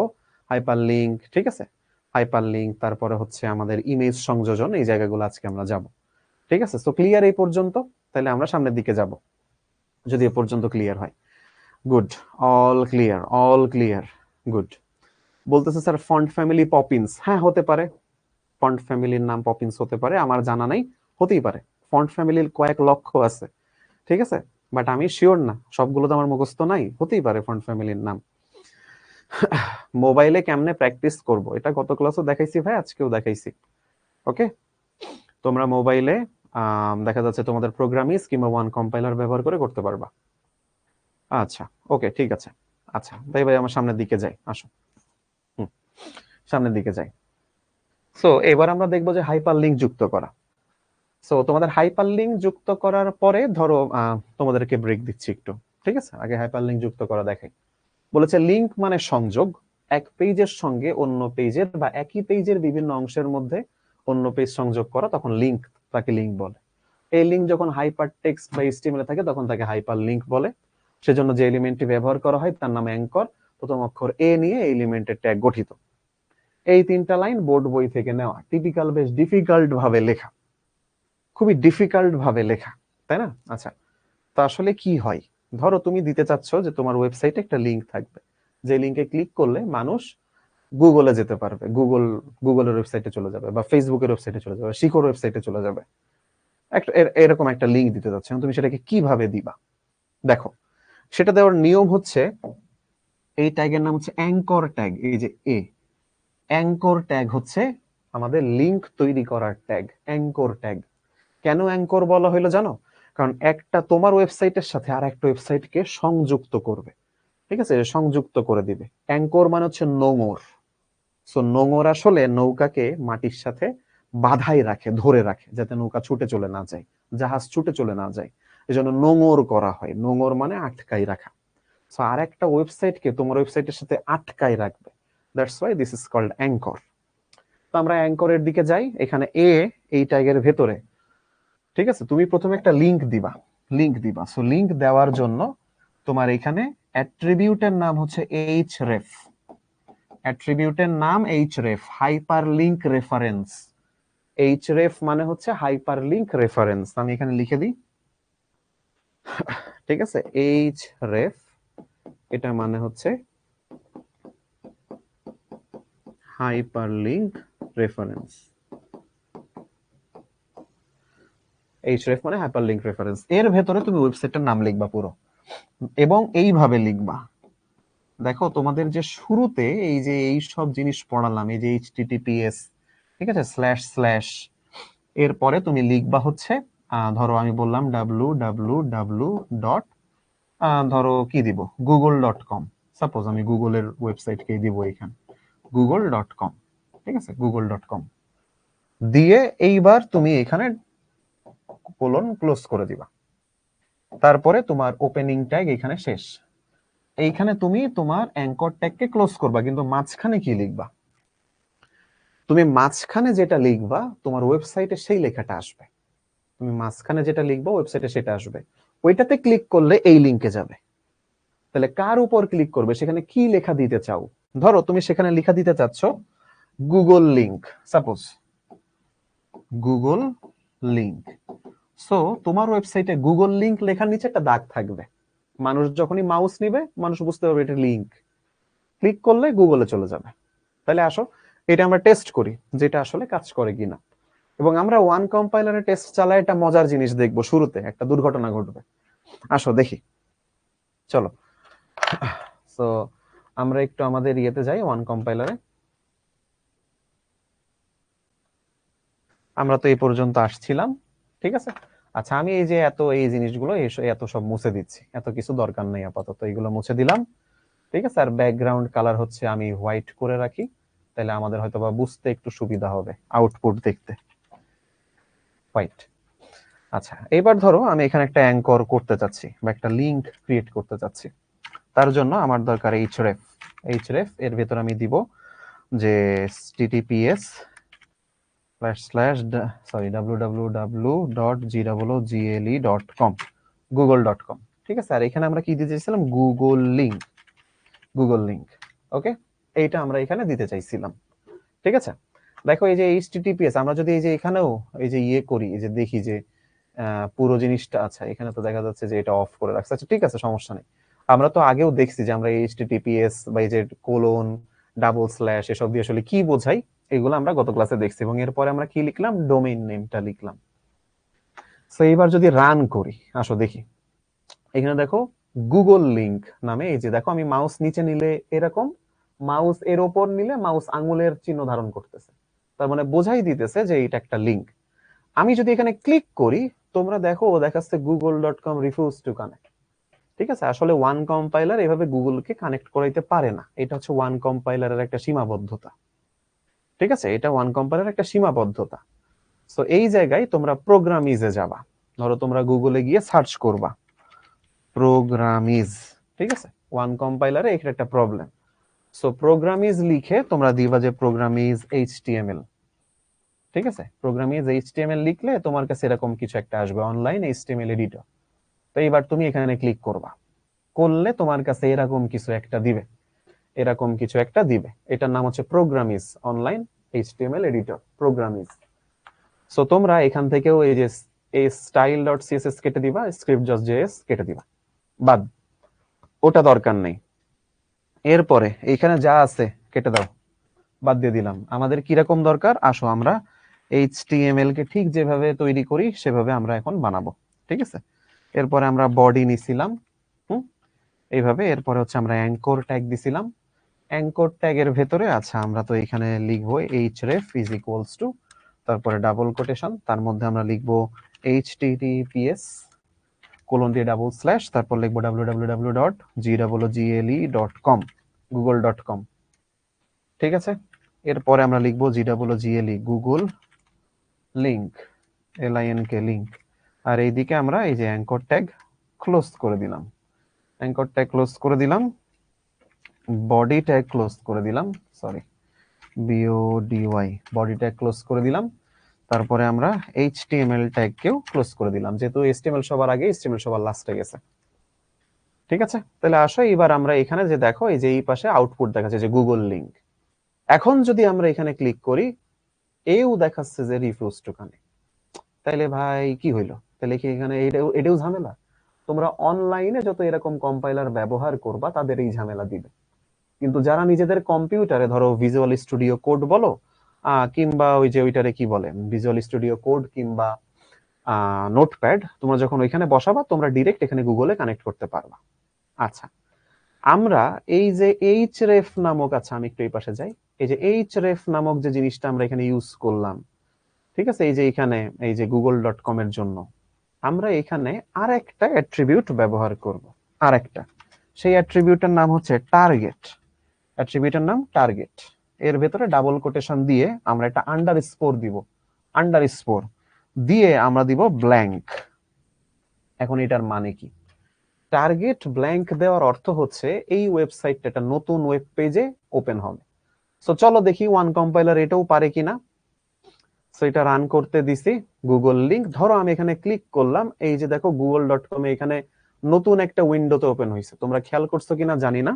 হাইপার লিঙ্ক, ঠিক আছে, হাইপার লিঙ্ক, তারপরে হচ্ছে আমাদের ইমেজ সংযোজন, এই জায়গাগুলো আজকে আমরা যাব। ঠিক আছে, সো ক্লিয়ার এই পর্যন্ত, তাহলে আমরা সামনের দিকে যাব যদি এ পর্যন্ত ক্লিয়ার হয়। Good, all clear, all clear, good. বলতেছে স্যার ফন্ট ফ্যামিলি পপিন্স, হ্যাঁ হতে পারে, ফন্ট ফ্যামিলির নাম পপিন্স হতে পারে, আমার জানা নেই, হতেই পারে। ফন্ট ফ্যামিলির কয়েক লক্ষ আছে, ঠিক আছে, বাট আমি শিওর না, সবগুলো তো আমার মুখস্থ নাই, হতেই পারে ফন্ট ফ্যামিলির নাম। মোবাইলে কেমনে প্র্যাকটিস করব, এটা গত ক্লাসও দেখাইছি ভাই, আজকেও দেখাইছি। ওকে, তোমরা মোবাইলে দেখা যাচ্ছে তোমাদের প্রোগ্রামিং কিংবা ওয়ান কম্পাইলার ব্যবহার করে করতে পারবা। আচ্ছা, ওকে, ঠিক আছে। আচ্ছা ভাই, ভাই আমার সামনের দিকে যাই, আসো। হুম, সামনের দিকে যাই। সো এবার আমরা দেখবো যে হাইপার লিঙ্ক যুক্ত করা। সো তোমাদের হাইপার লিঙ্ক যুক্ত করার পরে ধরো তোমাদেরকে ব্রেক দিচ্ছি একটু, ঠিক আছে, আগে হাইপার লিঙ্ক যুক্ত করা দেখাই। বলেছে লিঙ্ক মানে সংযোগ, এক পেজের সঙ্গে অন্য পেজের বা একই পেজের বিভিন্ন অংশের মধ্যে অন্য পেজ সংযোগ করা, তখন লিঙ্ক, তাকে লিঙ্ক বলে। এই লিঙ্ক যখন হাইপার টেক্সট বা HTML থাকে তখন তাকে হাইপার লিঙ্ক বলে। সেজন্য যে এলিমেন্টটি ব্যবহার করা হয় তার নাম অ্যাঙ্কর, প্রথম অক্ষর এ নিয়ে এলিমেন্টের ট্যাগ গঠিত। এই 3টা লাইন বোর্ড বই থেকে নেওয়া, টিপিক্যাল বেশ ডিফিকাল্ট ভাবে লেখা, খুবই ডিফিকাল্ট ভাবে লেখা, তাই না? আচ্ছা, তো আসলে কি হয়, ধরো তুমি দিতে চাচ্ছ যে তোমার ওয়েবসাইটে একটা লিঙ্ক থাকবে, যে লিঙ্কে ক্লিক করলে মানুষ গুগলে যেতে পারবে, গুগলের ওয়েবসাইটে চলে যাবে, বা ফেসবুকের ওয়েবসাইটে চলে যাবে, শিখর ওয়েবসাইটে চলে যাবে, একটা এরকম একটা লিঙ্ক দিতে যাচ্ছে, তুমি সেটাকে কিভাবে দিবা? দেখো, সেটা দেওয়ার নিয়ম হচ্ছে, এই ট্যাগের নাম হচ্ছে অ্যাঙ্কর ট্যাগ। এই যে অ্যাঙ্কর ট্যাগ হচ্ছে আমাদের লিঙ্ক তৈরি করার ট্যাগ, অ্যাঙ্কর ট্যাগ। কেন অ্যাঙ্কর বলা হলো জানো? কারণ একটা তোমার ওয়েবসাইটের সাথে আর একটা ওয়েবসাইটকে সংযুক্ত করবে, ঠিক আছে, সংযুক্ত করে দিবে। অ্যাঙ্কর মানে হচ্ছে নোঙর। সো নোঙর আসলে নৌকাকে মাটির সাথে বাধাই রাখে, ধরে রাখে, যাতে নৌকা ছুটে চলে না যায়, জাহাজ ছুটে চলে না যায়, এই জন্য নোঙর করা হয়। নোঙর মানে আটকাই রাখা। সো আর একটা ওয়েবসাইটকে তোমার ওয়েবসাইটের সাথে আটকাই রাখবে, that's why this is called anchor. তো আমরা অ্যাঙ্করের দিকে যাই, এখানে এই ট্যাগের ভেতরে, ঠিক আছে, তুমি প্রথমে একটা লিংক দিবা, লিংক দিবা। সো লিংক দেওয়ার জন্য তোমার এখানে অ্যাট্রিবিউটের নাম হচ্ছে href, অ্যাট্রিবিউটের নাম href, hyper link reference. href মানে হচ্ছে হাইপার লিংক রেফারেন্স, আমি এখানে লিখে দিই, ঠিক আছে, href, এটা মানে হচ্ছে হাইপার লিংক রেফারেন্স। href মানে হাইপার লিংক রেফারেন্স। এর ভেতরে তুমি ওয়েবসাইটের নাম লিখবা পুরো, এবং এইভাবে লিখবা। দেখো তোমাদের যে শুরুতে এই যে এই সব জিনিস পড়ালাম, এই যে https, ঠিক আছে, স্ল্যাশ স্ল্যাশ, এরপরে তুমি লিখবা হচ্ছে ধরো আমি বললাম www ডট, ধরো কি দিব, google.com, সাপোজ আমি গুগলের ওয়েবসাইটকে দিব এখানে google.com, ঠিক আছে, google.com দিয়ে এইবার তুমি এখানে কোলন ক্লোজ করে দিবা। তারপরে তোমার ওপেনিং ট্যাগ এখানে শেষ। এইখানে তুমি তোমার অ্যাঙ্কর ট্যাগকে ক্লোজ করবা, কিন্তু মাঝখানে কি লিখবা? তুমি মাঝখানে যেটা লিখবা তোমার ওয়েবসাইটে সেই লেখাটা আসবে, তুমি মাঝখানে যেটা লিখবা ওয়েবসাইটে সেটা আসবে। ওইটাতে ক্লিক করলে এই লিংকে যাবে। তাহলে কার উপর ক্লিক করবে, সেখানে কি লেখা দিতে চাও? ধরো তুমি সেখানে লেখা দিতে চাচ্ছ Google link, suppose Google link. So তোমার ওয়েবসাইটে গুগল লিংক লেখার নিচে একটা দাগ থাকবে, মানুষ যখনই মাউস নিবে মানুষ বুঝতে পারবে এটা লিংক, ক্লিক করলে গুগলে চলে যাবে। তাহলে আসো এটা আমরা টেস্ট করি যেটা আসলে কাজ করে কিনা। এবং আমরা ওয়ান কম্পাইলারের টেস্ট চালাই, একটা মজার জিনিস দেখবো, শুরুতে একটা দুর্ঘটনা ঘটবে। আসো দেখি, চলো। সো আমরা একটু আমাদের ইয়েতে যাই, ওয়ান কম্পাইলারে। আমরা তো এই পর্যন্ত আসছিলাম, ঠিক আছে। আচ্ছা আমি এই যে এই জিনিসগুলো এত সব মুছে দিচ্ছি, এত কিছু দরকার নেই আপাতত, এগুলো মুছে দিলাম, ঠিক আছে। আর ব্যাকগ্রাউন্ড কালার হচ্ছে আমি হোয়াইট করে রাখি, তাহলে আমাদের হয়তো বা বুঝতে একটু সুবিধা হবে, আউটপুট দেখতে হোয়াইট। আচ্ছা এবার ধরো আমি এখানে একটা অ্যাঙ্কর করতে চাচ্ছি বা একটা লিংক ক্রিয়েট করতে চাচ্ছি। তার জন্য আমার দরকার href এর ভেতর আমি দিব যে https://www.gle.com, google.com, ঠিক আছে। আর এখানে আমরা কি দিতে চাইছিলাম, গুগল লিংক, ওকে, এইটা আমরা এখানে দিতে চাইছিলাম, ঠিক আছে। দেখো এই যে https আমরা যদি এই যে এখানেও এই যে ইয়ে করি, এই যে দেখি যে পুরো জিনিসটা, আচ্ছা এখানে তো দেখা যাচ্ছে যে এটা অফ করে রাখছে, আচ্ছা ঠিক আছে সমস্যা নেই। আমরা তো আগেও দেখছি যে আমরা https বা এই যে কোলন ডাবল স্ল্যাশ এসব দিয়ে আসলে কি বোঝাই, এগুলো আমরা গত ক্লাসে দেখছি। এবং এরপরে আমরা কি লিখলাম, ডোমেইন নেমটা লিখলাম। তো এইবার যদি রান করি, আসো দেখি, এখানে দেখো গুগল লিংক নামে, এই যে দেখো আমি মাউস নিচে নিলে এরকম, মাউস এর ওপর নিলে মাউস আঙুলের চিহ্ন ধারণ করতেছে, তার মানে বোঝাই দিতেছে যে এটা একটা লিংক। আমি যদি এখানে ক্লিক করি, তোমরা দেখো দেখাচ্ছে google.com রিফিউজ টু কানেক্ট, ঠিক আছে। আসলে ওয়ান কম্পাইলার এভাবে গুগলকে কানেক্ট করাইতে পারে না, এটা হচ্ছে ওয়ান কম্পাইলারের একটা সীমাবদ্ধতা, ঠিক আছে, এটা ওয়ান কম্পাইলারের একটা সীমাবদ্ধতা। সো এই জায়গায় তোমরা প্রোগ্রামিজে যাবা, ধরো তোমরা গুগলে গিয়ে সার্চ করবা প্রোগ্রামিজ, ঠিক আছে। ওয়ান কম্পাইলারে এখানে একটা প্রবলেম। সো প্রোগ্রামিজ লিখে তোমরা দিবা যে প্রোগ্রামিজ এইচটিএমএল, ঠিক আছে। প্রোগ্রামিজ এইচটিএমএল লিখলে তোমার কাছে এরকম কিছু একটা আসবে, অনলাইন এইচটিএমএল এডিটর। তো এবার তুমি এখানে ক্লিক করবা, করলে তোমার কাছে এরকম কিছু একটা দিবে, এটার নাম হচ্ছে প্রোগ্রামিজ অনলাইন এইচটিএমএল এডিটর, প্রোগ্রামিজ। সো তোমরা এখান থেকেও এই যে style.css কেটে দিবা, script.js কেটে দিবা, বাদ, ওটা দরকার নেই। এরপরে এখানে যা আছে কেটে দাও, বাদ দিয়ে দিলাম। আমাদের কিরকম দরকার, আসো আমরা HTML কে ঠিক যেভাবে তৈরি করি সেভাবে আমরা এখন বানাবো, ঠিক আছে। এরপরে আমরা বডি নিছিলাম, এইভাবে। এরপরে হচ্ছে আমরা অ্যাঙ্কর ট্যাগ দিছিলাম, অ্যাঙ্কর ট্যাগের ভেতরে আচ্ছা আমরা তো এখানে লিখবো href ইজ ইকুয়ালস টু, তারপরে ডাবল কোটেশন, তার মধ্যে আমরা লিখবো https কোলন দিয়ে ডাবল স্ল্যাশ, তারপর লিখবো www.gle.com, google.com, ঠিক আছে। এরপরে আমরা লিখবো GWGLE, Google link, LINK link. আর এইদিকে আমরা এই যে অ্যাঙ্কর ট্যাগ ক্লোজ করে দিলাম, বডি ট্যাগ ক্লোজ করে দিলাম, sorry BODY, body tag close করে দিলাম। তারপরে আমরা HTML ট্যাগ কেও ক্লোজ করে দিলাম, যেহেতু HTML সবার আগে, HTML সবার লাস্টে গেছে, ঠিক আছে। তাহলে আসো এবার আমরা এখানে যে দেখো এই যে এই পাশে আউটপুট দেখাচ্ছে যে গুগল লিংক। এখন যদি আমরা এখানে ক্লিক করি, এও দেখাচ্ছে যে রিফিউজ টু কানেক্ট। তাইলে ভাই কি হইলো, তাহলে কি এখানে এটাও ঝামেলা? তোমরা অনলাইনে যত এরকম কম্পাইলার ব্যবহার করবা তাদের এই ঝামেলা দিবে, কিন্তু যারা নিজেদের কম্পিউটারে ধরো ভিজুয়াল স্টুডিও কোড বলো, কিংবা ওই যে ওইটারে কি বলে ভিজুয়াল স্টুডিও কোড কিংবা নোটপ্যাড, তোমরা যখন ওইখানে বসাবা তোমরা ডিরেক্ট এখানে গুগলে কানেক্ট করতে পারবা। আচ্ছা আমরা এই যে href নামক, আচ্ছা আমি একটু এই পাশে যাই, এই যে href নামক যে জিনিসটা আমরা এখানে ইউজ করলাম, ঠিক আছে। এই যে এখানে এই যে google.com এর জন্য আমরা এখানে আরেকটা অ্যাট্রিবিউট ব্যবহার করব, আরেকটা, সেই অ্যাট্রিবিউটের নাম হচ্ছে টার্গেট। এর ভেতরে ডাবল কোটেশন দিয়ে আমরা একটা আন্ডারস্কোর দিব, আন্ডারস্কোর দিয়ে আমরা দিব ব্ল্যাঙ্ক। এখন এটার মানে কি, টার্গেট ব্ল্যাঙ্ক দেওয়ার অর্থ হচ্ছে এই ওয়েবসাইটটা একটা নতুন ওয়েব পেজে ওপেন হবে। সো চলো দেখি ওয়ান কম্পাইলার এটাও পারে কিনা। সো এটা রান করতে দিছি গুগল লিংক। ধরো আমি এখানে ক্লিক করলাম, এই যে দেখো google.com এ এখানে নতুন একটা উইন্ডোতে ওপেন হয়েছে। তোমরা খেয়াল করছো কিনা জানি না।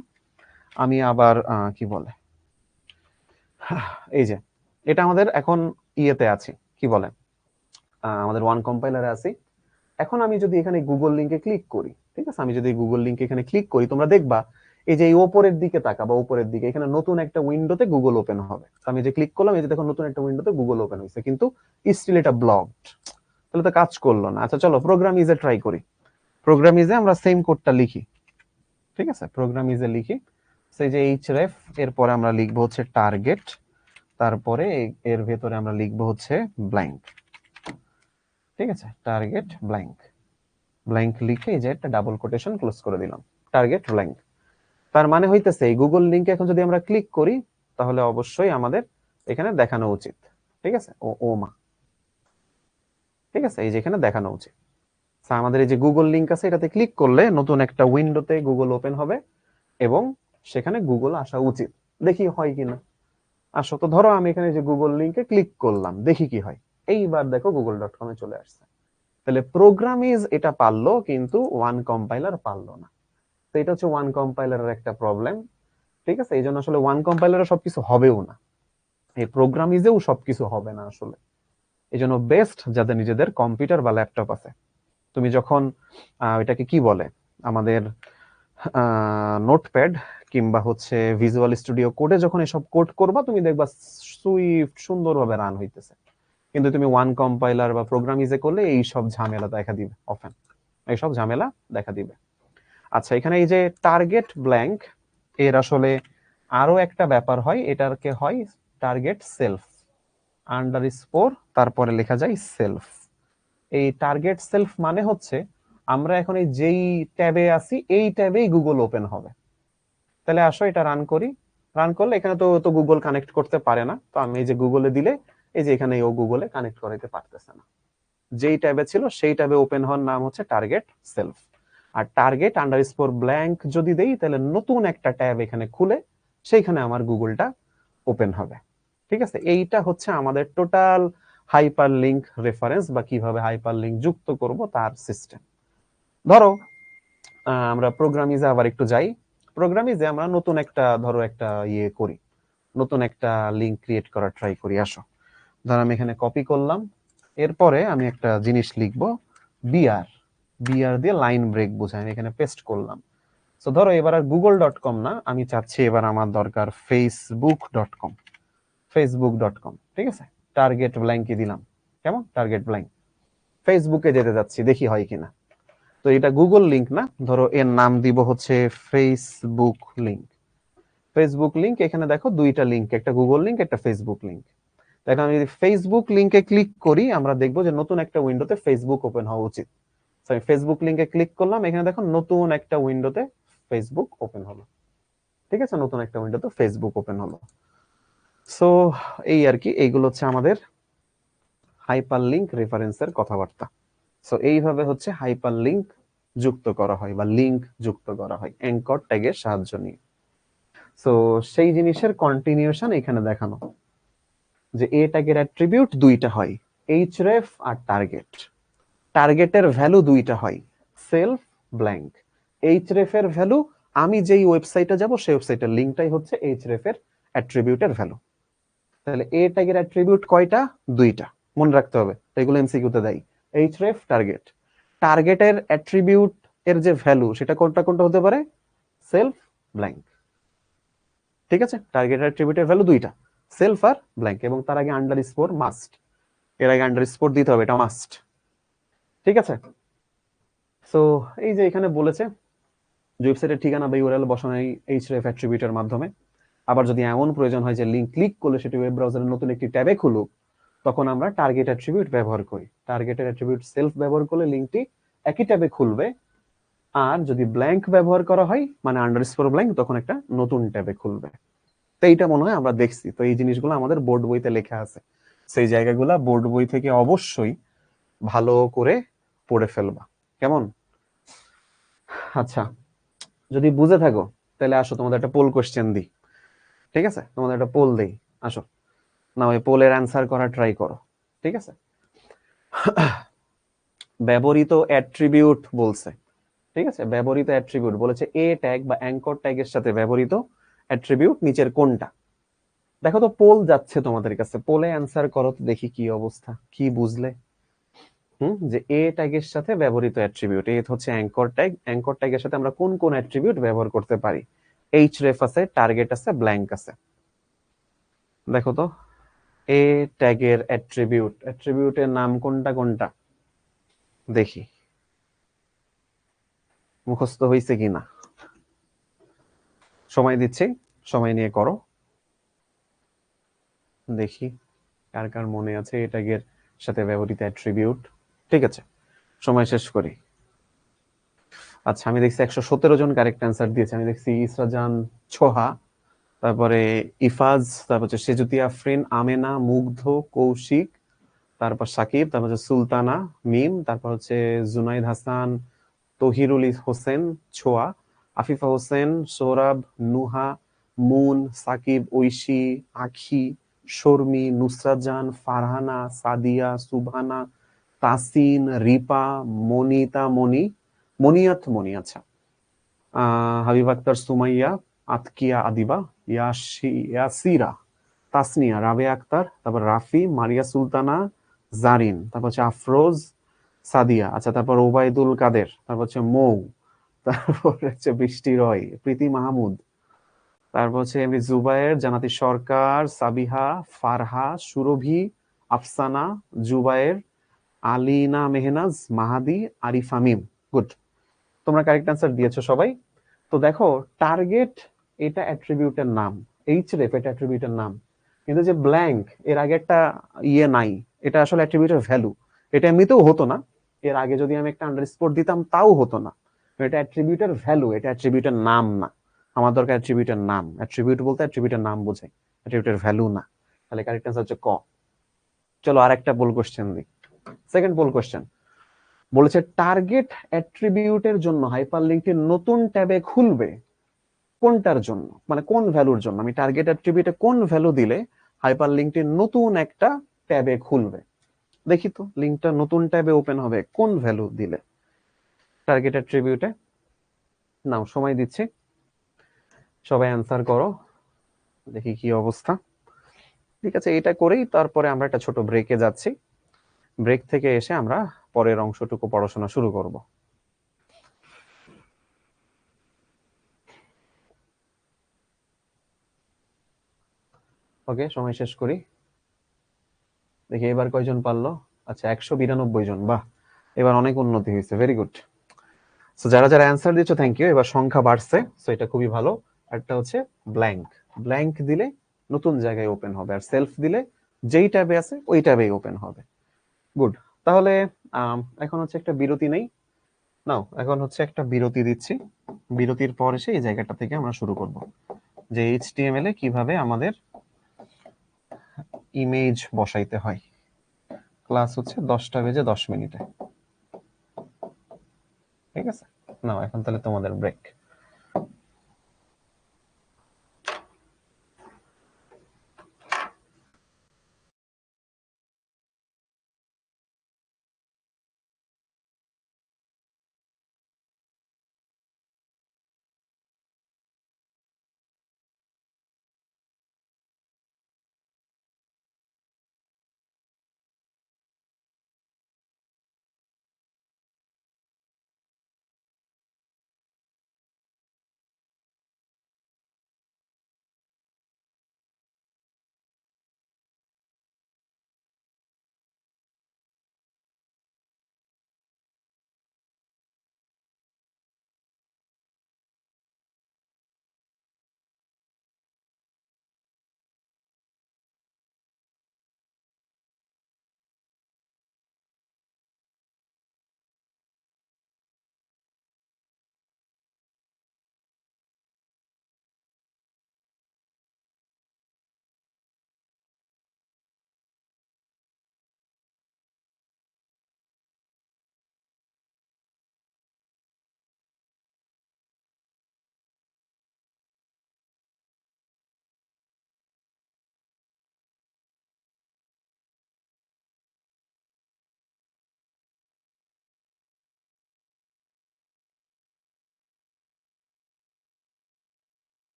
আমি আবার কি বলে এই যে এটা আমাদের এখন ইয়েতে আছি, কি বলে আমাদের ওয়ান কম্পাইলারে আছি। এখন আমি যদি এখানে গুগল লিংকে ক্লিক করি, ঠিক আছে, আমি যদি গুগল লিংকে এখানে ক্লিক করি, তোমরা দেখবা এই যে এই ওপরের দিকে তাকা বা উপরের দিকে এখানে নতুন একটা উইন্ডোতে গুগল ওপেন হবে। তো আমি যে ক্লিক করলাম, এই যে দেখো নতুন একটা উইন্ডোতে গুগল ওপেন হয়েছে, কিন্তু স্টিল এটা ব্লকড। তাহলে তো কাজ করলো না। আচ্ছা চলো প্রোগ্রাম ইজে ট্রাই করি। প্রোগ্রাম ইজে আমরা সেম কোডটা লিখি, ঠিক আছে, প্রোগ্রাম ইজে লিখি। সেই যে href, এরপরে আমরা লিখবো হচ্ছে টার্গেট, তারপরে এর ভেতরে আমরা লিখবো হচ্ছে ব্ল্যাঙ্ক, ঠিক আছে, টার্গেট ব্ল্যাঙ্ক। ব্ল্যাঙ্ক লিখে এই যে একটা ডাবল কোটেশন ক্লোজ করে দিলাম, টার্গেট ব্ল্যাঙ্ক। তার মানে হইতেছে এই গুগল লিংকে এখন যদি আমরা ক্লিক করি তাহলে অবশ্যই আমাদের এখানে দেখানো উচিত, ঠিক আছে, ও মা, ঠিক আছে, এই যে এখানে দেখানো উচিত। আমাদের এই যে গুগল লিংক আছে এটাতে ক্লিক করলে নতুন একটা উইন্ডোতে গুগল ওপেন হবে এবং সেখানে গুগল আসা উচিত। দেখি হয় কিনা। আসো তো, ধরো আমি এখানে যে গুগল লিংকে ক্লিক করলাম, দেখি কি হয়। এইবার দেখো google.com এ চলে আসছে। তাহলে প্রোগ্রাম ইজ এটা পারলো, কিন্তু ওয়ান কম্পাইলার পারলো না। তো এটা হচ্ছে ওয়ান কম্পাইলারের একটা প্রবলেম, ঠিক আছে। এই জন্য আসলে ওয়ান কম্পাইলারে সবকিছু হবেও না, এই প্রোগ্রাম ইজেও সবকিছু হবে না আসলে। এই জন্য বেস্ট যাদের নিজেদের কম্পিউটার বা ল্যাপটপ আছে, তুমি যখন এটাকে কি বলে আমাদের নোটপ্যাড কিংবা হচ্ছে ভিজুয়াল স্টুডিও কোডে যখন এসব কোড করবা, তুমি দেখবা সুইফট সুন্দরভাবে রান হইতেছে। কিন্তু তুমি ওয়ান কম্পাইলার বা প্রোগ্রাম ইজে করলে এই সব ঝামেলা দেখা দিবে, অফেন এইসব ঝামেলা দেখা দিবে। আচ্ছা, এখানে এই যে টার্গেট ব্ল্যাঙ্ক, এর আসলে আরো একটা ব্যাপার হয়, এটাকে হয় টার্গেট সেলফ আন্ডারস্কোর, তারপরে লেখা যায় সেলফ। এই টার্গেট সেলফ মানে হচ্ছে আমরা এখন এই যেই ট্যাবে আছি এই ট্যাবেই গুগল ওপেন হবে। তাহলে আসো এটা রান করি। রান করলে এখানে তো গুগল কানেক্ট করতে পারে না, তো আমি এই যে গুগলে দিলে এই যে এখানে ও গুগলে কানেক্ট করাইতে পারতেছে না। যেই ট্যাবে ছিল সেই ট্যাবে ওপেন হওয়ার নাম হচ্ছে টার্গেট সেলফ। আর টার্গেট আন্ডারস্কোর ব্ল্যাঙ্ক যদি দেই তাহলে নতুন একটা ট্যাব এখানে খুলে সেইখানে আমার গুগলটা ওপেন হবে, ঠিক আছে। এইটা হচ্ছে আমাদের টোটাল হাইপার লিঙ্ক রেফারেন্স বা কিভাবে হাইপার লিঙ্ক যুক্ত করব তার সিস্টেম। ধরো আমরা প্রোগ্রামিজে আবার একটু যাই। প্রোগ্রামিজে আমরা নতুন একটা ধরো একটা ইয়ে করি, নতুন একটা লিঙ্ক ক্রিয়েট করার ট্রাই করি। আসো, ধর আমি এখানে কপি করলাম, এরপরে আমি একটা জিনিস লিখবো বিআর, বিআর দিয়ে লাইন ব্রেক বোঝায়, আমি এখানে পেস্ট করলাম। তো ধরো এবার আর google.com না, আমি চাচ্ছি এবার আমার দরকার facebook.com, facebook.com, ঠিক আছে। টার্গেট ব্ল্যাঙ্কই দিলাম, কেমন টার্গেট ব্ল্যাঙ্ক। ফেসবুকে যেতে যাচ্ছি, দেখি হয় কিনা। তো এটা গুগল লিংক না, ধরো এর নাম দিব হচ্ছে ফেসবুক লিংক। ফেসবুক লিংক, এখানে দেখো দুইটা লিংক, একটা গুগল লিংক একটা ফেসবুক লিংক। এখন আমি যদি ফেসবুক লিংকে ক্লিক করি আমরা দেখবো যে নতুন একটা উইন্ডোতে ফেসবুক ওপেন হওয়া উচিত। আমি ফেসবুক লিংকে ক্লিক করলাম, এখানে দেখো নতুন একটা উইন্ডোতে ফেসবুক ওপেন হলো, ঠিক আছে, নতুন একটা উইন্ডোতে ফেসবুক ওপেন হলো। সো এই আর কি, এইগুলো হচ্ছে আমাদের হাইপার লিংক রেফারেন্সের কথাবার্তা। সো এইভাবে হচ্ছে হাইপার লিংক যুক্ত করা হয় বা লিংক যুক্ত করা হয় অ্যাঙ্কর ট্যাগের সাহায্য নিয়ে। সো সেই জিনিসের কন্টিনিউশন এখানে দেখানো, যে এ ট্যাগের অ্যাট্রিবিউট দুইটা হয়, href আর টার্গেট। টার্গেটের ভ্যালু দুইটা হয়, সেলফ ব্ল্যাঙ্ক। href এর ভ্যালু আমি যেই ওয়েবসাইটে যাব সেই ওয়েবসাইটের লিংকটাই হচ্ছে href এর অ্যাট্রিবিউটের ভ্যালু। তাহলে এ ট্যাগের অ্যাট্রিবিউট কয়টা? দুইটা, মনে রাখতে হবে, এগুলো এমসিকিউতে দেয়। href টার্গেট, টার্গেটের অ্যাট্রিবিউট এর যে ভ্যালু সেটা কোনটা কোনটা হতে পারে? সেলফ ব্ল্যাঙ্ক, ঠিক আছে। টার্গেটের অ্যাট্রিবিউটের ভ্যালু দুইটা, সেলফ আর ব্ল্যাঙ্ক, এবং তার আগে আন্ডারস্কোর মাস্ট, এর আগে আন্ডারস্কোর দিতে হবে, এটা মাস্ট, ঠিক আছে। সো এই যে এখানে বলেছে যে ওয়েবসাইটের ঠিকানা বা ইউআরএল বসানো এই href অ্যাট্রিবিউটের মাধ্যমে। আবার যদি এমন প্রয়োজন হয় যে লিংক ক্লিক করলে সেটি ওয়েব ব্রাউজারের নতুন একটি ট্যাবে খুলুক, তখন আমরা টার্গেট অ্যাট্রিবিউট ব্যবহার করি। টার্গেটের অ্যাট্রিবিউট সেলফ ব্যবহার করলে লিংকটি একই ট্যাবে খুলবে, আর যদি ব্ল্যাঙ্ক ব্যবহার করা হয় মানে আন্ডারস্কোর ব্ল্যাঙ্ক, তখন একটা নতুন ট্যাবে খুলবে। তো এইটা মনে হয় আমরা দেখছি, তো এই জিনিসগুলো আমাদের বোর্ড বইতে লেখা আছে, সেই জায়গাগুলা বোর্ড বই থেকে অবশ্যই ভালো করে পড়ে ফেলবা, কেমন? আচ্ছা, যদি বুঝে থাকো তাহলে আসো তোমাদের একটা পোল কোশ্চেন দিই, ঠিক আছে, তোমাদের একটা পোল দেই, আসো না ওই পোলের অ্যান্সার করা ট্রাই করো। ঠিক আছে। ব্যবহৃত অ্যাট্রিবিউট বলছে, ঠিক আছে, ব্যবহৃত অ্যাট্রিবিউট বলেছে এ ট্যাগ বা অ্যাঙ্কর ট্যাগের সাথে ব্যবহৃত অ্যাট্রিবিউট নিচের কোনটা। দেখো তো পোল যাচ্ছে তোমাদের কাছে, পোলে অ্যান্সার করো তো দেখি কি অবস্থা, কি বুঝলে। যে এ ট্যাগের সাথে ব্যবহৃত অ্যাট্রিবিউট, এ হচ্ছে অ্যাঙ্কর ট্যাগ, অ্যাঙ্কর ট্যাগের সাথে আমরা কোন কোন অ্যাট্রিবিউট ব্যবহার করতে পারি। এইচ রেফ আছে, টার্গেট আছে, ব্ল্যাঙ্ক আছে। দেখো তো এ ট্যাগের অ্যাট্রিবিউট, অ্যাট্রিবিউটের নাম কোনটা কোনটা দেখি, মুখস্থ হয়েছে কিনা। সময় দিচ্ছি, সময় নিয়ে করো, দেখি কার কার মনে আছে এ ট্যাগের সাথে ব্যবহৃত অ্যাট্রিবিউট। ঠিক আছে, সময় শেষ করি। আচ্ছা, আমি দেখছি 117 জন কারেক্ট অ্যান্সার দিয়েছে। আমি দেখছি ইসরাজান ছোহা, তারপরে ইফাজ, তারপর হচ্ছে সেজুতি আফরিন, আমেনা, মুগ্ধ, কৌশিক, তারপর সাকিব, তারপর হচ্ছে সুলতানা, মিম, তারপর হচ্ছে জুনাইদ হাসান, তহিরুল হোসেন ছোয়া, আফিফা হোসেন, সৌরভ, নুহা, মুন, সাকিব, ঐশী, আখি, শর্মি, নুসরাত জাহান, ফারহানা, সাদিয়া, সুবহানা, তাসিন, রিপা, মনিতা মনি, মনিয়াত মনি, আচ্ছা, হাবিব আক্তার, সুমাইয়া, আতকিয়া আদিবা, ইয়াসিরা, তাসনিয়া, রাবেয়া আক্তার, তারপর রাফি, মারিয়া সুলতানা, জারিন, তারপর হচ্ছে আফরোজ, সাদিয়া, আচ্ছা, তারপর ওবায়দুল কাদের, তারপর হচ্ছে মৌ, তারপর হচ্ছে বৃষ্টি রয়, প্রীতি মাহমুদ, তারপর হচ্ছে এমনি জুবায়ের, জানাতি সরকার, সাবিহা, ফারহা, সুরভি, আফসানা, জুবায়ের, আলিনা মেহনাজ, মাহাদি, আরিফ আমিম। গুড, তোমরা কারেক্ট অ্যান্সার দিয়েছো সবাই। তো দেখো টার্গেট এটা অ্যাট্রিবিউটের নাম, এইচ রেফ এটা অ্যাট্রিবিউটের নাম, কিন্তু যে ব্ল্যাঙ্ক এর আগে একটা ইয়ে নাই, এটা আসলে অ্যাট্রিবিউটের ভ্যালু। এটা এমনিতেও হতো না, এর আগে যদি আমি একটা আন্ডারস্কোর দিতাম তাও হতো না। এটা অ্যাট্রিবিউটের ভ্যালু, এটা অ্যাট্রিবিউটের নাম না। আমার দরকার অ্যাট্রিবিউটের নাম, অ্যাট্রিবিউট বলতে অ্যাট্রিবিউটের নাম বোঝায়, অ্যাট্রিবিউটের ভ্যালু না। তাহলে কারেক্ট অ্যান্সার হচ্ছে ক। চলো আর একটা পোল কোশ্চেন দিই, সেকেন্ড পোল কোশ্চেন বলেছে টার্গেট অ্যাট্রিবিউটের জন্য হাইপারলিংকটি নতুন ট্যাবে খুলবে কোনটার জন্য, মানে কোন ভ্যালুর জন্য, আমি টার্গেট অ্যাট্রিবিউটে কোন ভ্যালু দিলে হাইপারলিংকটি নতুন একটা ট্যাবে খুলবে। দেখি তো লিংকটা নতুন ট্যাবে ওপেন হবে কোন ভ্যালু দিলে টার্গেট অ্যাট্রিবিউটে। নাও সময় দিচ্ছি, সবাই অ্যান্সার করো, দেখি কি অবস্থা। ঠিক আছে, এটা করেই তারপরে আমরা একটা ছোট ব্রেকে যাচ্ছি, ব্রেক থেকে এসে আমরা পরের অংশটুকু পড়াশোনা শুরু করব। ওকে, সময় শেষ করি, দেখি এবার কয়জন পারলো। আচ্ছা, 192 জন, বাহ, এবার অনেক উন্নতি হয়েছে, ভেরি গুড। সো যারা যারা অ্যান্সার দিচ্ছ থ্যাংক ইউ, এবার সংখ্যা বাড়ছে, সো এটা খুবই ভালো। একটা হচ্ছে ব্ল্যাঙ্ক, ব্ল্যাঙ্ক দিলে নতুন জায়গায় ওপেন হবে, আর সেলফ দিলে যেই ট্যাবে আছে ওই ট্যাবেই ওপেন হবে। গুড, তাহলে এখন হচ্ছে একটা বিরতি নেই, নাও এখন হচ্ছে একটা বিরতি দিচ্ছি, বিরতির পর এসে এই জায়গাটা থেকে আমরা শুরু করব যে এইচটিএমএল এ কিভাবে আমাদের ইমেজ বসাইতে হয়। ক্লাস হচ্ছে 10টা বেজে 10 মিনিটে, ঠিক আছে। নাও এখন তাহলে তোমাদের ব্রেক।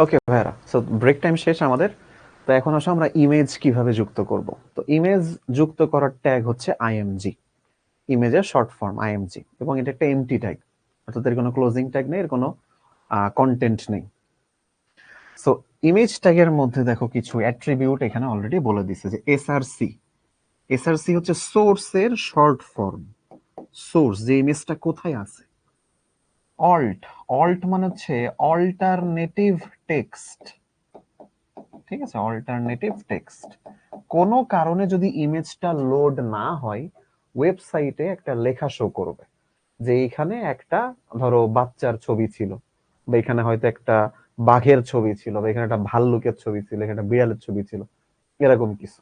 ওকে ভাইরা, সো ব্রেক টাইম শেষ আমাদের। তো এখন আসলে আমরা ইমেজ কিভাবে যুক্ত করব। তো ইমেজ যুক্ত করার ট্যাগ হচ্ছে আইএমজি, ইমেজের শর্ট ফর্ম আইএমজি, এবং এটা একটা এমটি ট্যাগ, অর্থাৎ এর কোনো ক্লোজিং ট্যাগ নেই, এর কোনো কন্টেন্ট নেই। সো ইমেজ ট্যাগের মধ্যে দেখো কিছু অ্যাট্রিবিউট এখানে অলরেডি বলে দিছে, যে এসআরসি। এসআরসি হচ্ছে সোর্সের শর্ট ফর্ম। সোর্স, যে ইমেজটা কোথায় আছে। অল্ট, অল্ট মানে হচ্ছে অল্টারনেটিভ টেক্সট, ঠিক আছে, অল্টারনেটিভ টেক্সট। কোনো কারণে যদি ইমেজটা লোড না হয়, ওয়েবসাইটে একটা লেখা শো করবে যে এখানে একটা ধরো বাচ্চার ছবি ছিল, বা এখানে হয়তো একটা বাঘের ছবি ছিল, বা এখানে একটা ভাল্লুকের ছবি ছিল, এখানে একটা বিড়ালের ছবি ছিল, এরকম কিছু।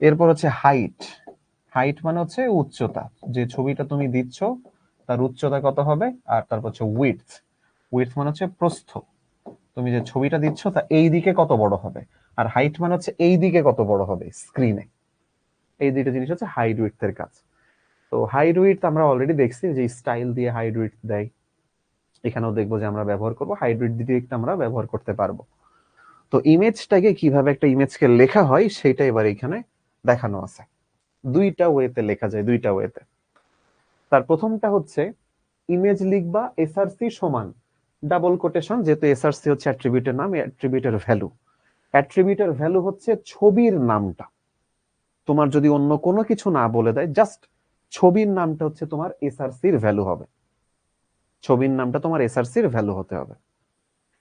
এরপর হচ্ছে হাইট। হাইট মানে হচ্ছে উচ্চতা, যে ছবিটা তুমি দিচ্ছ তার উচ্চতা কত হবে। আর তারপর হচ্ছে উইডথ। উইডথ মানে হচ্ছে প্রস্থ, তুমি যে ছবিটা দিচ্ছ তা এই দিকে কত বড় হবে। আর হাইট মানে হচ্ছে এই দিকে কত বড় হবে স্ক্রিনে। এই দুইটা জিনিস হচ্ছে হাইট উইডথ এর কাজ। তো হাইট উইডথ আমরা অলরেডি দেখছি যে স্টাইল দিয়ে হাইট উইডথ দেয়, এখানেও দেখবো যে আমরা ব্যবহার করব হাইট উইডথ দিয়ে আমরা ব্যবহার করতে পারবো। তো ইমেজটাকে কিভাবে একটা ইমেজকে লেখা হয় সেটা এবার এখানে দেখানো আছে। দুইটা ওয়েতে লেখা যায়, দুইটা ওয়েতে। তার প্রথমটা হচ্ছে ইমেজ লিখবা এসআরসি সমান ডাবল কোটেশন, যেহেতু এসআরসি হচ্ছে অ্যাট্রিবিউটের নাম, অ্যাট্রিবিউটের ভ্যালু। অ্যাট্রিবিউটের ভ্যালু হচ্ছে ছবির নামটা। তোমার যদি অন্য কোনো কিছু না বলে দেয়, জাস্ট ছবির নামটা হচ্ছে তোমার এসআরসির ভ্যালু হবে। ছবির নামটা তোমার এসআরসির ভ্যালু হতে হবে।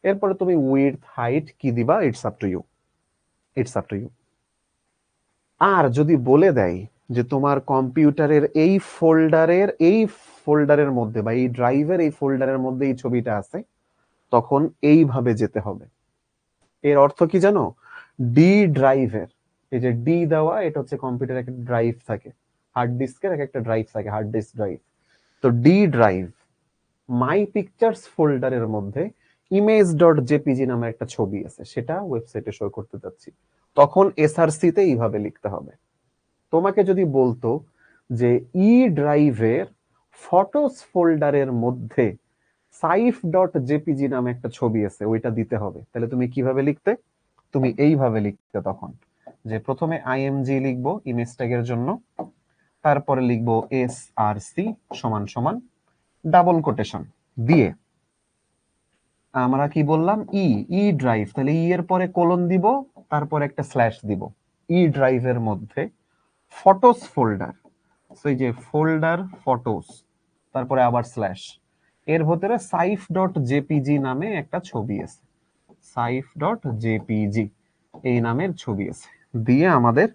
এরপরে তুমি উইডথ হাইট কি দিবা, it's up to you, it's up to you. আর যদি বলে দেয় যে তোমার কম্পিউটারের এই ফোল্ডারের মধ্যে, বা এই ড্রাইভের এই ফোল্ডারের মধ্যে এই ছবিটা আছে, তখন এইভাবে যেতে হবে। এর অর্থ কি জানো, ডি ড্রাইভের, এই যে ডি দেওয়া, এটা হচ্ছে কম্পিউটারে একটা ড্রাইভ থাকে, হার্ড ডিস্কের একটা ড্রাইভ থাকে, হার্ড ডিস্ক ড্রাইভ। তো ডি ড্রাইভ মাই পিকচার্স ফোল্ডারের মধ্যে ইমেজ ডট জেপিজি নামে একটা ছবি আছে, সেটা ওয়েবসাইটে শো করতে যাচ্ছি, তখন এসআরসি তে এইভাবে লিখতে হবে। তোমাকে যদি বলতো যে ই ড্রাইভের ফটোস ফোল্ডারের মধ্যে সাইফ ডট জেপিজি নামে একটা ছবি আছে, ওইটা দিতে হবে, তাহলে তুমি কিভাবে লিখতে, তুমি এইভাবে লিখতে তখন, যে প্রথমে আইএমজি লিখবো ইমেজ ট্যাগের জন্য, তারপরে লিখবো এস আর সি সমান সমান ডাবল কোটেশন দিয়ে, আমরা কি বললাম ই, ই ড্রাইভ, তাহলে ই এর পরে কোলন দিব, তারপর একটা স্ল্যাশ দিব, ই ড্রাইভের মধ্যে ফটোস ফোল্ডার, এই যে ফোল্ডার ফটোস, তারপরে আবার স্ল্যাশ, এর ভিতরে সাইফ ডট জেপিজি নামে একটা ছবি আছে, সাইফ ডট জেপিজি এই নামের ছবি আছে, দিয়ে আমাদের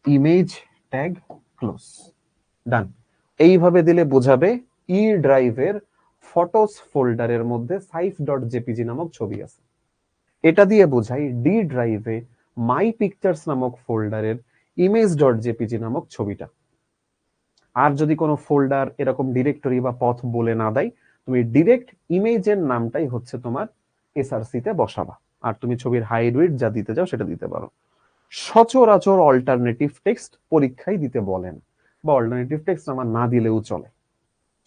ইমেজ ট্যাগ ক্লোজ, ডান। এইভাবে দিলে বোঝাবে ই ড্রাইভের ফটোস ফোল্ডারের মধ্যে সাইফ ডট জেপিজি নামক ছবি আছে। এটা দিয়ে বোঝাই ডি ড্রাইভে মাই পিকচার্স নামক ফোল্ডারের ইমেজ ডট জেপিজি নামক ছবিটা। আর যদি কোনো ফোল্ডার এরকম ডিরেক্টরি বা পথ বলে না দেয়, তুমি ডিরেক্ট ইমেজের নামটাই হচ্ছে তোমার এসআরসি তে বসাবা, আর তুমি ছবির হাইড উইডথ যা দিতে চাও সেটা দিতে পারো। সচরাচর অল্টারনেটিভ টেক্সট পরীক্ষায় দিতে বলেন, বা অল্টারনেটিভ টেক্সট আমার না দিলেও চলে।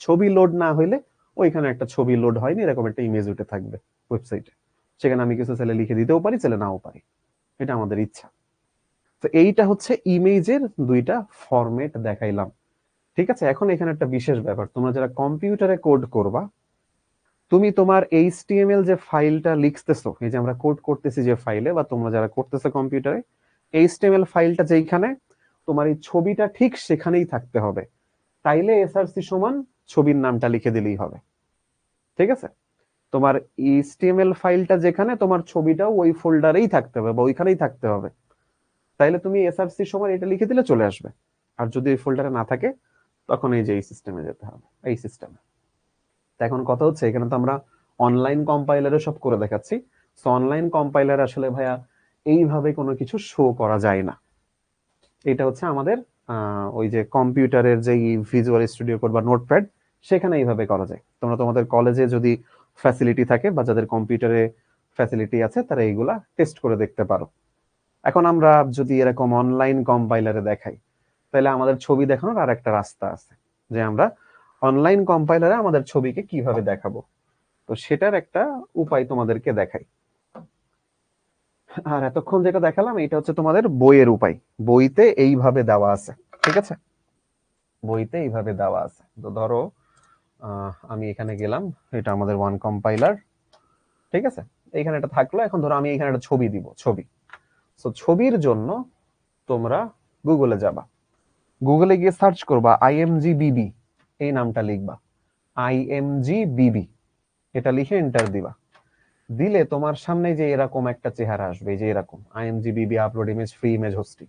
ছবি লোড না হইলে ওইখানে একটা ছবি লোড হয়নি এরকম একটা ইমেজ উঠে থাকবে ওয়েবসাইটে, সেখানে আমি কিছু ছেলে লিখে দিতেও পারি, ছেলে নাও পারি, এটা আমাদের ইচ্ছা। তো এইটা হচ্ছে ইমেজের দুইটা ফরম্যাট দেখাইলাম, ঠিক আছে। এখন এখানে একটা বিশেষ ব্যাপার, তোমরা যারা কম্পিউটারে কোড করবা, তুমি তোমার এইচটিএমএল যে ফাইলটা লিখতেছো, এই যে আমরা কোড করতেছি যে ফাইলে, বা তোমরা যারা করতেছো কম্পিউটারে, এইচটিএমএল ফাইলটা যেখানে, তোমার এই ছবিটা ঠিক সেখানেই থাকতে হবে। তাইলে এসআরসি সমান ছবির নামটা লিখে দিলেই হবে, ঠিক আছে। তোমার এইচটিএমএল ফাইলটা যেখানে, তোমার ছবিটাও ওই ফোল্ডারেই থাকতে হবে, বা ওইখানেই থাকতে হবে। তাইলে তুমি এসআরসি সমান এটা লিখে দিলে চলে আসবে। আর যদি ওই ফোল্ডারে না থাকে, তখন এই যে এই সিস্টেমে যেতে হবে, এই সিস্টেমে। এখন কথা হচ্ছে, এখানে তো আমরা অনলাইন কম্পাইলারে সব করে দেখাচ্ছি। সো অনলাইন কম্পাইলার আসলে ভাইয়া এইভাবে কোনো কিছু শো করা যায় না। এটা হচ্ছে আমাদের ওই যে কম্পিউটারের যে ভিজুয়াল স্টুডিও কোড বা নোটপ্যাড, সেখানে এইভাবে করা যায়। তোমরা তোমাদের কলেজে যদি ফ্যাসিলিটি থাকে, বা যাদের কম্পিউটারে ফ্যাসিলিটি আছে, তারা এইগুলা টেস্ট করে দেখতে পারো। এখন আমরা যদি এরকম অনলাইন কম্পাইলারে দেখাই, তাহলে আমাদের ছবি দেখানোর আর একটা রাস্তা আছে, যে আমরা অনলাইন কম্পাইলারে আমাদের ছবিকে কিভাবে দেখাবো। তো সেটার একটা উপায় তোমাদেরকে দেখাই। আর এতক্ষণ যেটা দেখালাম এটা হচ্ছে তোমাদের বইয়ের উপায়, বইতে এইভাবে দেওয়া আছে, ঠিক আছে, বইতে এইভাবে দেওয়া আছে। তো ধরো আমি এখানে গেলাম, এটা আমাদের ওয়ান কম্পাইলার, ঠিক আছে, এইখানে এটা থাকলো। এখন ধরো আমি এখানে একটা ছবি দিব, ছবি। তো ছবির জন্য তোমরা গুগলে যাবা, গুগলে গিয়ে সার্চ করবা IMGBB, এই নামটা লিখবা, IMGBB, এটা লিখে এন্টার দিবা। দিলে তোমার সামনে যে এরকম একটা চেহারা আসবে, যে এরকম IMGBB upload image free image hosting,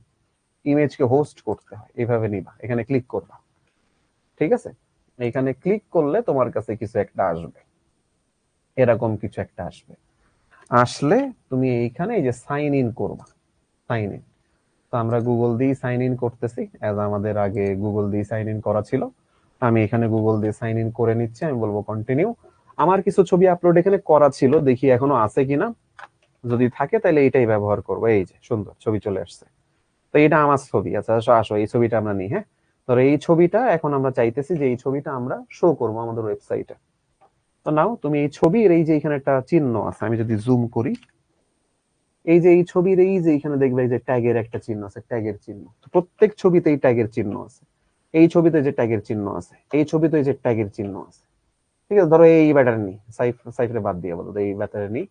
ইমেজকে হোস্ট করতে হয়, এভাবে নিবা, এখানে ক্লিক করবা, ঠিক আছে। এখানে ক্লিক করলে তোমার কাছে কিছু একটা আসবে, এরকম কিছু একটা আসবে। আসলে তুমি এইখানে এই যে সাইন ইন করবা, সাইন ইন। তো আমরা গুগল দিয়ে সাইন ইন করতেছি, অ্যাজ আমাদের আগে গুগল দিয়ে সাইন ইন করা ছিল। আমি এখানে গুগল দিয়ে সাইন ইন করে নিচ্ছি, আমি বলবো কন্টিনিউ। আমার কিছু ছবি আপলোড এখানে করা ছিল, দেখি এখনো আছে কিনা, যদি থাকে তাহলে এইটাই ব্যবহার করবো। এই যে সুন্দর ছবি চলে আসছে, তো এটা আমার ছবি। আচ্ছা আসো আসো, এই ছবিটা আমরা নিই। হ্যাঁ, ধরো এই ছবিটা এখন আমরা চাইতেছি যে এই ছবিটা আমরা শো করবো আমাদের ওয়েবসাইটে। তো নাও তুমি এই ছবির এই যে এখানে একটা চিহ্ন আছে, আমি যদি জুম করি, এই যে এই ছবির এই যে এখানে দেখবে এই যে ট্যাগের একটা চিহ্ন আছে, ট্যাগের চিহ্ন। প্রত্যেক ছবিতে এই ট্যাগের চিহ্ন আছে, এই ছবিতে যে ট্যাগের চিহ্ন আছে, এই ছবিতে যে ট্যাগের চিহ্ন আছে, ঠিক আছে। ধরো এই ব্যাটার নি, সাইফরে বাদ দিয়ে বলো, এই ব্যাটার নি,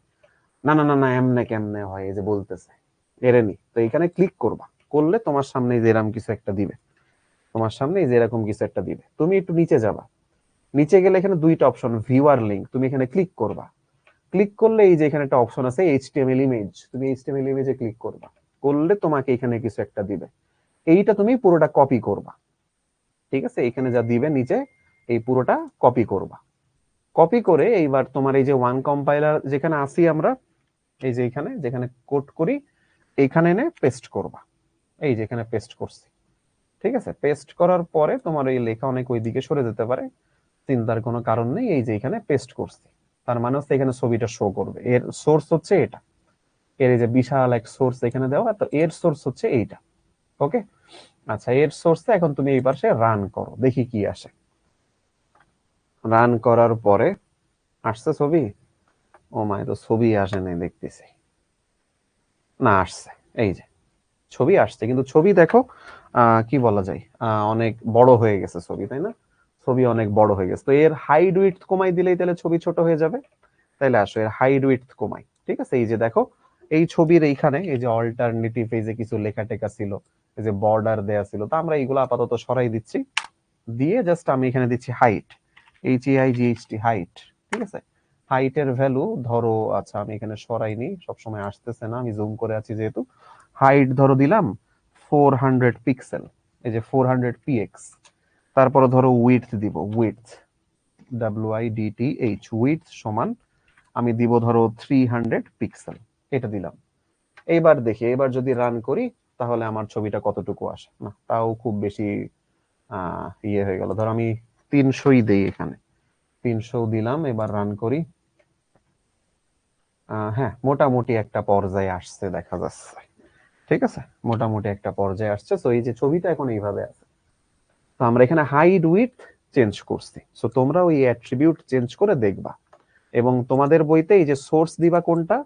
না না না না, এমনে কেমনে হয়, এই যে বলতেছে এরে নি। তো এখানে ক্লিক করবা, করলে তোমার সামনে যে এরকম কিছু একটা দিবে, তোমার সামনে যে এরকম কিছু একটা দিবে। তুমি একটু নিচে যাবা, নিচে গেলে এখানে দুইটা অপশন, ভিউ আর লিঙ্ক, তুমি এখানে ক্লিক করবা। ক্লিক করলে এই যে এখানে একটা অপশন আছে HTML ইমেজ, তুমি HTML ইমেজে ক্লিক করবা, করলে তোমাকে এখানে কিছু একটা দিবে। এইটা তুমি পুরোটা কপি করবা, ঠিক আছে, এখানে যা দিবে নিচে এই পুরোটা কপি করবা। কপি করে এইবার তোমার এই যে ওয়ান কম্পাইলার যেখানে আসি আমরা, এই যে এখানে যেখানে কোড করি, এইখানে এনে পেস্ট করবা। এই যে এখানে পেস্ট করছি, ঠিক আছে। পেস্ট করার পরে তোমার এই লেখা অনেক ওইদিকে সরে যেতে পারে, চিন্তার কোনো কারণ নেই। এই যে এখানে পেস্ট করছি, তার মানে হচ্ছে এখানে ছবিটা শো করবে। এর সোর্স হচ্ছে এটা, এর এই যে বিশাল এক সোর্স এখানে দেওয়া, তো এর সোর্স হচ্ছে এইটা। ওকে, আচ্ছা, এর সোর্সে এখন তুমি এই পাশে রান করো, দেখি কি আসে। রান করার পরে আসছে ছবি, ও মাই, তো ছবি আসে নাই দেখতেছি, না আসছে, এই যে ছবি আসছে, কিন্তু ছবি দেখো কি বলা যায়, অনেক বড় হয়ে গেছে ছবি, তাই না? ছবি অনেক বড় হয়ে গেছে। তো এর হাইড উইডথ কমাই দিলেই তাহলে ছবি ছোট হয়ে যাবে। তাইলে আসো এর হাইড উইডথ কমাই, ঠিক আছে। এই যে দেখো এই ছবির এইখানে এই যে অল্টারনেটিভ এই যে কিছু লেখা টেকা ছিল, এই যে বর্ডার দেয়া ছিল, তো আমরা এইগুলো আপাতত সরাই দিচ্ছি। দিয়ে জাস্ট আমি এখানে দিচ্ছি হাইট, HAIGHT, হাইট, ঠিক আছে। হাইটের ভ্যালু ধরো, আচ্ছা আমি এখানে সরাইনি, সবসময় আসতেছে না, আমি জুম করে আছি যেহেতু। হাইট ধরো দিলাম 400 পিক্সেল, এই যে 400 px। তারপরে ধরো উইডথ দিব, উইডথ WIDTH, উইডথ সমান আমি দিব ধরো 300 পিক্সেল, এটা দিলাম। এইবার দেখি, এবার যদি রান করি তাহলে আমার ছবিটা কতটুকু আসে, না তাও খুব বেশি ইয়ে হয়ে গেল। ধর আমি 300ই দেই, এখানে 300 দিলাম, এবার রান করি। হ্যাঁ, মোটামুটি একটা পর্যায়ে আসছে দেখা যাচ্ছে, ঠিক আছে, মোটামুটি একটা পর্যায়ে আসছে। তো এই যে ছবিটা এখন এইভাবে আছে। তো আমরা এখানে হাইড উইডথ চেঞ্জ করছি, সো তোমরা ওই অ্যাট্রিবিউট চেঞ্জ করে দেখবা। এবং তোমাদের বইতে এই যে সোর্স দিবা, কোনটা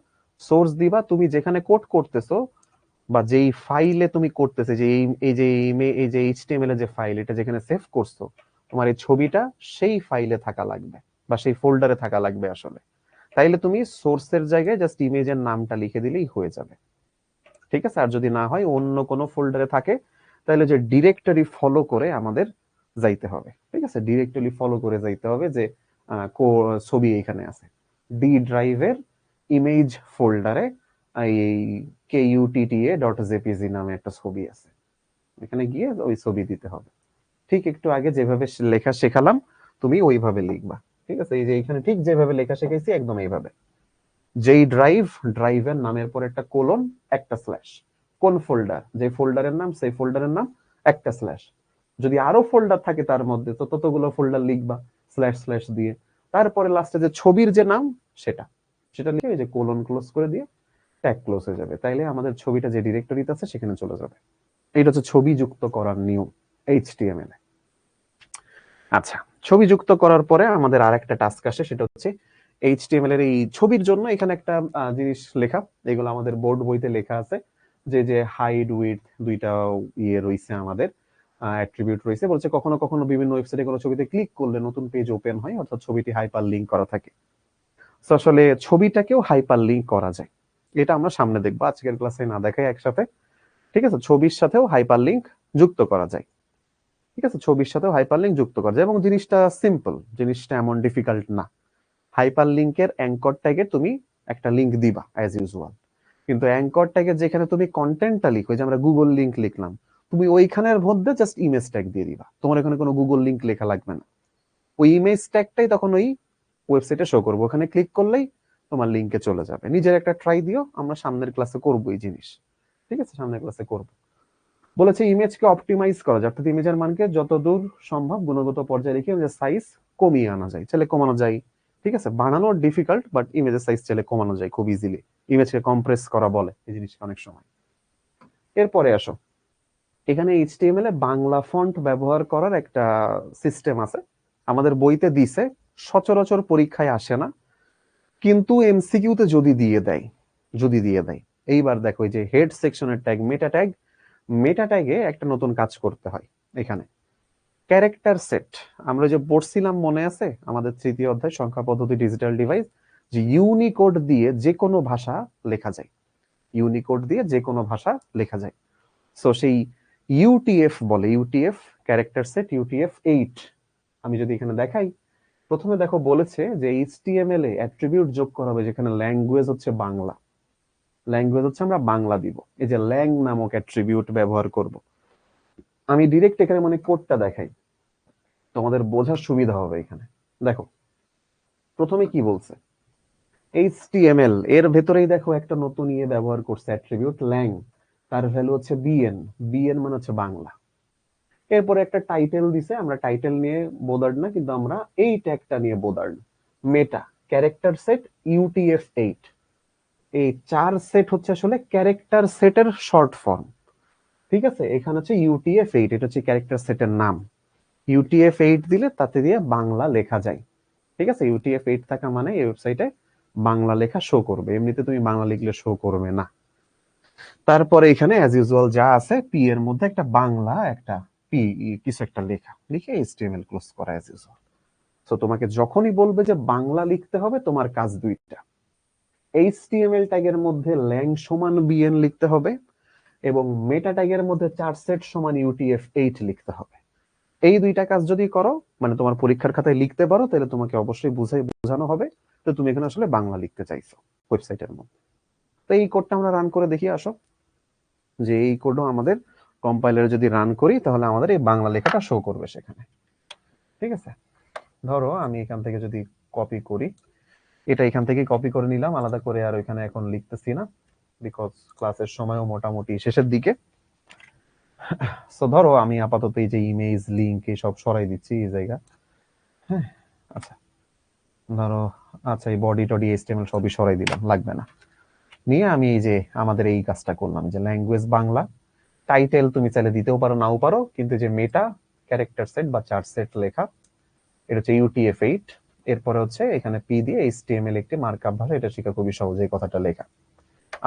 সোর্স দিবা, তুমি যেখানে কোড করতেছো বা যেই ফাইলে তুমি করতেছে, যে এই যে এই যে HTML এর যে ফাইল, এটা যেখানে সেভ করছো, তোমার এই ছবিটা সেই ফাইলে থাকা লাগবে বা সেই ফোল্ডারে থাকা লাগবে আসলে। তাইলে তুমি সোর্সের জায়গায় জাস্ট ইমেজের নামটা লিখে দিলেই হয়ে যাবে, ঠিক আছে। আর যদি না হয় অন্য কোনো ফোল্ডারে থাকে, তাহলে যে ডিরেক্টরি ফলো করে আমাদের যাইতে হবে, ঠিক আছে, ডিরেক্টরি ফলো করে যাইতে হবে, যে ছবি এখানে আছে, ডি ড্রাইভের ইমেজ ফোল্ডারে এই KUTTA.jpg নামে একটা ছবি আছে, এখানে গিয়ে ওই ছবি দিতে হবে। ঠিক একটু আগে যেভাবে লেখা শেখালাম তুমি ওইভাবে লিখবা, ঠিক আছে। এই যে এখানে ঠিক যেভাবে লেখা শেখাইছি একদম এইভাবে, যেই ড্রাইভ, ড্রাইভের নামের পর একটা কোলন, একটা স্ল্যাশ, কোন ফোল্ডার, যে ফোল্ডারের নাম সেই ফোল্ডারের নাম, একটা স্ল্যাশ। যদি আরো ফোল্ডার থাকে তার মধ্যে, তো ততগুলো ফোল্ডার লিখবা স্ল্যাশ স্ল্যাশ দিয়ে। তারপরে লাস্টে যে ছবির যে নাম সেটা, সেটা লিখে এই যে কোলন ক্লোজ করে দিয়ে ট্যাগ ক্লোজ হয়ে যাবে, তাইলে আমাদের ছবিটা যে ডিরেক্টরিতে আছে সেখানে চলে যাবে। এটা হচ্ছে ছবি যুক্ত করার নিয়ম এইচটিএমএল এ। আচ্ছা, ছবি যুক্ত করার পরে আমাদের আরেকটা টাস্ক আসে, সেটা হচ্ছে এইচটিএমএল এর এই ছবির জন্য এখানে একটা জিনিস লেখা, এগুলো আমাদের বোর্ড বইতে লেখা আছে, যে হাইড উইডথ দুইটা ইয়ে রয়েছে, আমাদের অ্যাট্রিবিউট রয়েছে। বলছে কখনো কখনো বিভিন্ন ওয়েবসাইটে কোনো ছবিতে ক্লিক করলে নতুন পেজ ওপেন হয়, অর্থাৎ ছবিটি হাইপার লিঙ্ক করা থাকে। তো আসলে ছবিটাকেও হাইপার লিঙ্ক করা যায়, এটা আমরা সামনে দেখবো, আজকের ক্লাসে না দেখাই একসাথে। ঠিক আছে, ছবির সাথেও হাইপার লিঙ্ক যুক্ত করা যায়। ঠিক আছে, ছবির সাথেও হাইপার লিঙ্ক যুক্ত করা যায় এবং জিনিসটা সিম্পল, জিনিসটা এমন ডিফিকাল্ট না। হাইপার লিঙ্কের অ্যাঙ্কর ট্যাগে তুমি একটা লিঙ্ক দিবা অ্যাজ ইউজুয়াল, কিন্তু অ্যাঙ্কর ট্যাগে যেখানে তুমি কন্টেন্টটা লিখো, যে আমরা গুগল লিঙ্ক লিখলাম, তুমি ওইখানের মধ্যে জাস্ট ইমেজ ট্যাগ দিয়ে দিবা, তোমার এখানে কোনো গুগল লিঙ্ক লেখা লাগবে না। ওই ইমেজ ট্যাগটাই তখন ওই ওয়েবসাইটে শো করবো, ওখানে ক্লিক করলেই তোমার লিঙ্কে চলে যাবে। নিজের একটা ট্রাই দিও, আমরা সামনের ক্লাসে করবো এই জিনিস। ঠিক আছে, সামনের ক্লাসে করবো। বলেছে ইমেজকে অপটিমাইজ করা যায়, অর্থাৎ ইমেজের মানকে যতদূর সম্ভব গুণগত পর্যায়ে রেখে ইমেজের সাইজ কমিয়ে আনা যায়, চাইলে কমানো যায়। ঠিক আছে, বানানো ডিফিকাল্ট, বাট ইমেজের সাইজ চাইলে কমানো যায় খুব ইজিলি। ইমেজকে কম্প্রেস করা বলে এই জিনিসটা অনেক সময়। এরপরে আসো, এখানে এইচটিএমএল এ বাংলা ফন্ট ব্যবহার করার একটা সিস্টেম আছে, আমাদের বইতে দিছে, সচরাচর পরীক্ষায় আসে না, কিন্তু এমসিকিউতে যদি দিয়ে দেয়। এইবার দেখো, এই যে হেড সেকশনের ট্যাগ মেটা ট্যাগে একটা নতুন কাজ করতে হয়। এখানে ক্যারেক্টার সেট আমরা যে পড়ছিলাম মনে আছে, আমাদের তৃতীয় অধ্যায় সংখ্যা পদ্ধতি ডিজিটাল ডিভাইস, যে ইউনিকোড দিয়ে যে কোনো ভাষা লেখা যায়, ইউনিকোড দিয়ে যে কোনো ভাষা লেখা যায়। সো সেই ইউটিএফ বলে, ইউটিএফ ক্যারেক্টার সেট ইউটিএফ 8। আমি যদি এখানে দেখাই, প্রথমে দেখো বলেছে যে এইচটিএমএল এ অ্যাট্রিবিউট যোগ করা হবে, যেখানে ল্যাঙ্গুয়েজ হচ্ছে বাংলা, ল্যাঙ্গুয়েজ হচ্ছে আমরা বাংলা দিব, এই যে ল্যাং নামক অ্যাট্রিবিউট ব্যবহার করব। আমি ডিরেক্ট এখানে মানে কোডটা দেখাই, তোমাদের বোঝার সুবিধা হবে। এখানে দেখো প্রথমে কি বলছে, এইচটিএমএল এর ভেতরেই দেখো একটা নতুন ইয়ে ব্যবহার করছে, অ্যাট্রিবিউট ল্যাং, তার ভ্যালু হচ্ছে বিএন, বিএন মানে হচ্ছে বাংলা। এরপরে একটা টাইটেল দিছে, আমরা টাইটেল নিয়ে বোদার্ড না, কিন্তু আমরা এই ট্যাগটা নিয়ে বোদার্ড। মেটা ক্যারেক্টার সেট ইউটিএফ 8, এই 4 সেট হচ্ছে আসলে ক্যারেক্টার সেটের শর্ট ফর্ম। ঠিক আছে, এখানে হচ্ছে ইউটিএফ 8, এটা হচ্ছে ক্যারেক্টার সেটের নাম। ইউটিএফ 8 দিলে তাতে দিয়ে বাংলা লেখা যায়। ঠিক আছে, ইউটিএফ 8 থাকা মানে এই ওয়েবসাইটে বাংলা লেখা শো করবে, এমনিতে তুমি বাংলা লিখলে শো করবে না। তারপরে এখানে অ্যাজ ইউজুয়াল যা আছে, পি এর মধ্যে একটা বাংলা, একটা পি কিছু একটা লেখা লিখে এইচটিএমএল ক্লোজ করা অ্যাজ ইউজুয়াল। সো তোমাকে যখনই বলবে যে বাংলা লিখতে হবে, তোমার কাজ দুইটা, এইচটিএমএল ট্যাগের মধ্যে ল্যাং সমান বিএন লিখতে হবে এবং মেটা ট্যাগের মধ্যে 4 সেট সমান ইউটিএফ 8 লিখতে হবে। এই দুইটা কাজ যদি করো, মানে তোমার পরীক্ষার খাতায় লিখতে পারো, তাহলে তোমাকে অবশ্যই বোঝানো হবে তো তুমি এখানে আসলে বাংলা লিখতে চাইছো ওয়েবসাইটের মধ্যে। তো এই কোডটা আমরা রান করে দেখি, আসো, যে এই কোডও আমাদের কম্পাইলারে যদি রান করি, তাহলে আমাদের এই বাংলা লেখাটা শো করবে সেখানে। ঠিক আছে, ধরো আমি এখান থেকে যদি কপি করি, এটা এখান থেকে কপি করে নিলাম, আলাদা করে আর ওইখানে এখন লিখতেছি না, বিকজ ক্লাসের সময়ও মোটামুটি শেষের দিকে। সো ধরো আমি আপাতত এই যে ইমেজ লিংক সব সরাই দিচ্ছি এই জায়গা। হ্যাঁ, আচ্ছা ধরো, আচ্ছা এই বডি টডি এইচটিএমএল সবই সরাই দিলাম, লাগবে না। নিয়ে আমি এই যে আমাদের এই কাজটা করলাম, যে ল্যাঙ্গুয়েজ বাংলা, টাইটেল তুমি চাইলে দিতেও পারো নাও পারো, কিন্তু যে মেটা ক্যারেক্টার সেট বা 4 সেট লেখা, এটা হচ্ছে ইউটিএফ 8। এরপরে হচ্ছে এখানে পি দিয়ে এইচটিএমএল একটি মার্কআপ ভাষা, এটা শেখা খুবই সহজ, এই কথাটা লেখা।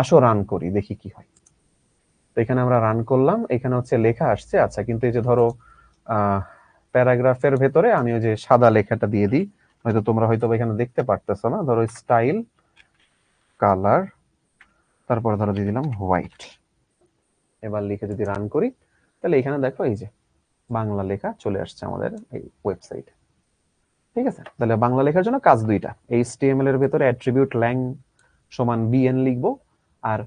আসো রান করি দেখি কি হয়। তো এখানে আমরা রান করলাম, এখানে হচ্ছে লেখা আসছে। আচ্ছা, কিন্তু এই যে ধরো প্যারাগ্রাফের ভেতরে আমি ওই যে সাদা লেখাটা দিয়ে দিই, হয়তো তোমরা হয়তো এখানে দেখতে পারতেছো না। ধরো স্টাইল কালার, তারপরে ধরো দিয়ে দিলাম হোয়াইট। এবার লিখে যদি রান করি, তাহলে এখানে দেখো এই যে বাংলা লেখা চলে আসছে আমাদের এই ওয়েবসাইটে। ঠিক আছে, তাহলে বাংলা লেখার জন্য কাজ দুইটা, এইচটিএমএল এর ভেতরে অ্যাট্রিবিউট ল্যাং সমান বিএন লিখবো, আর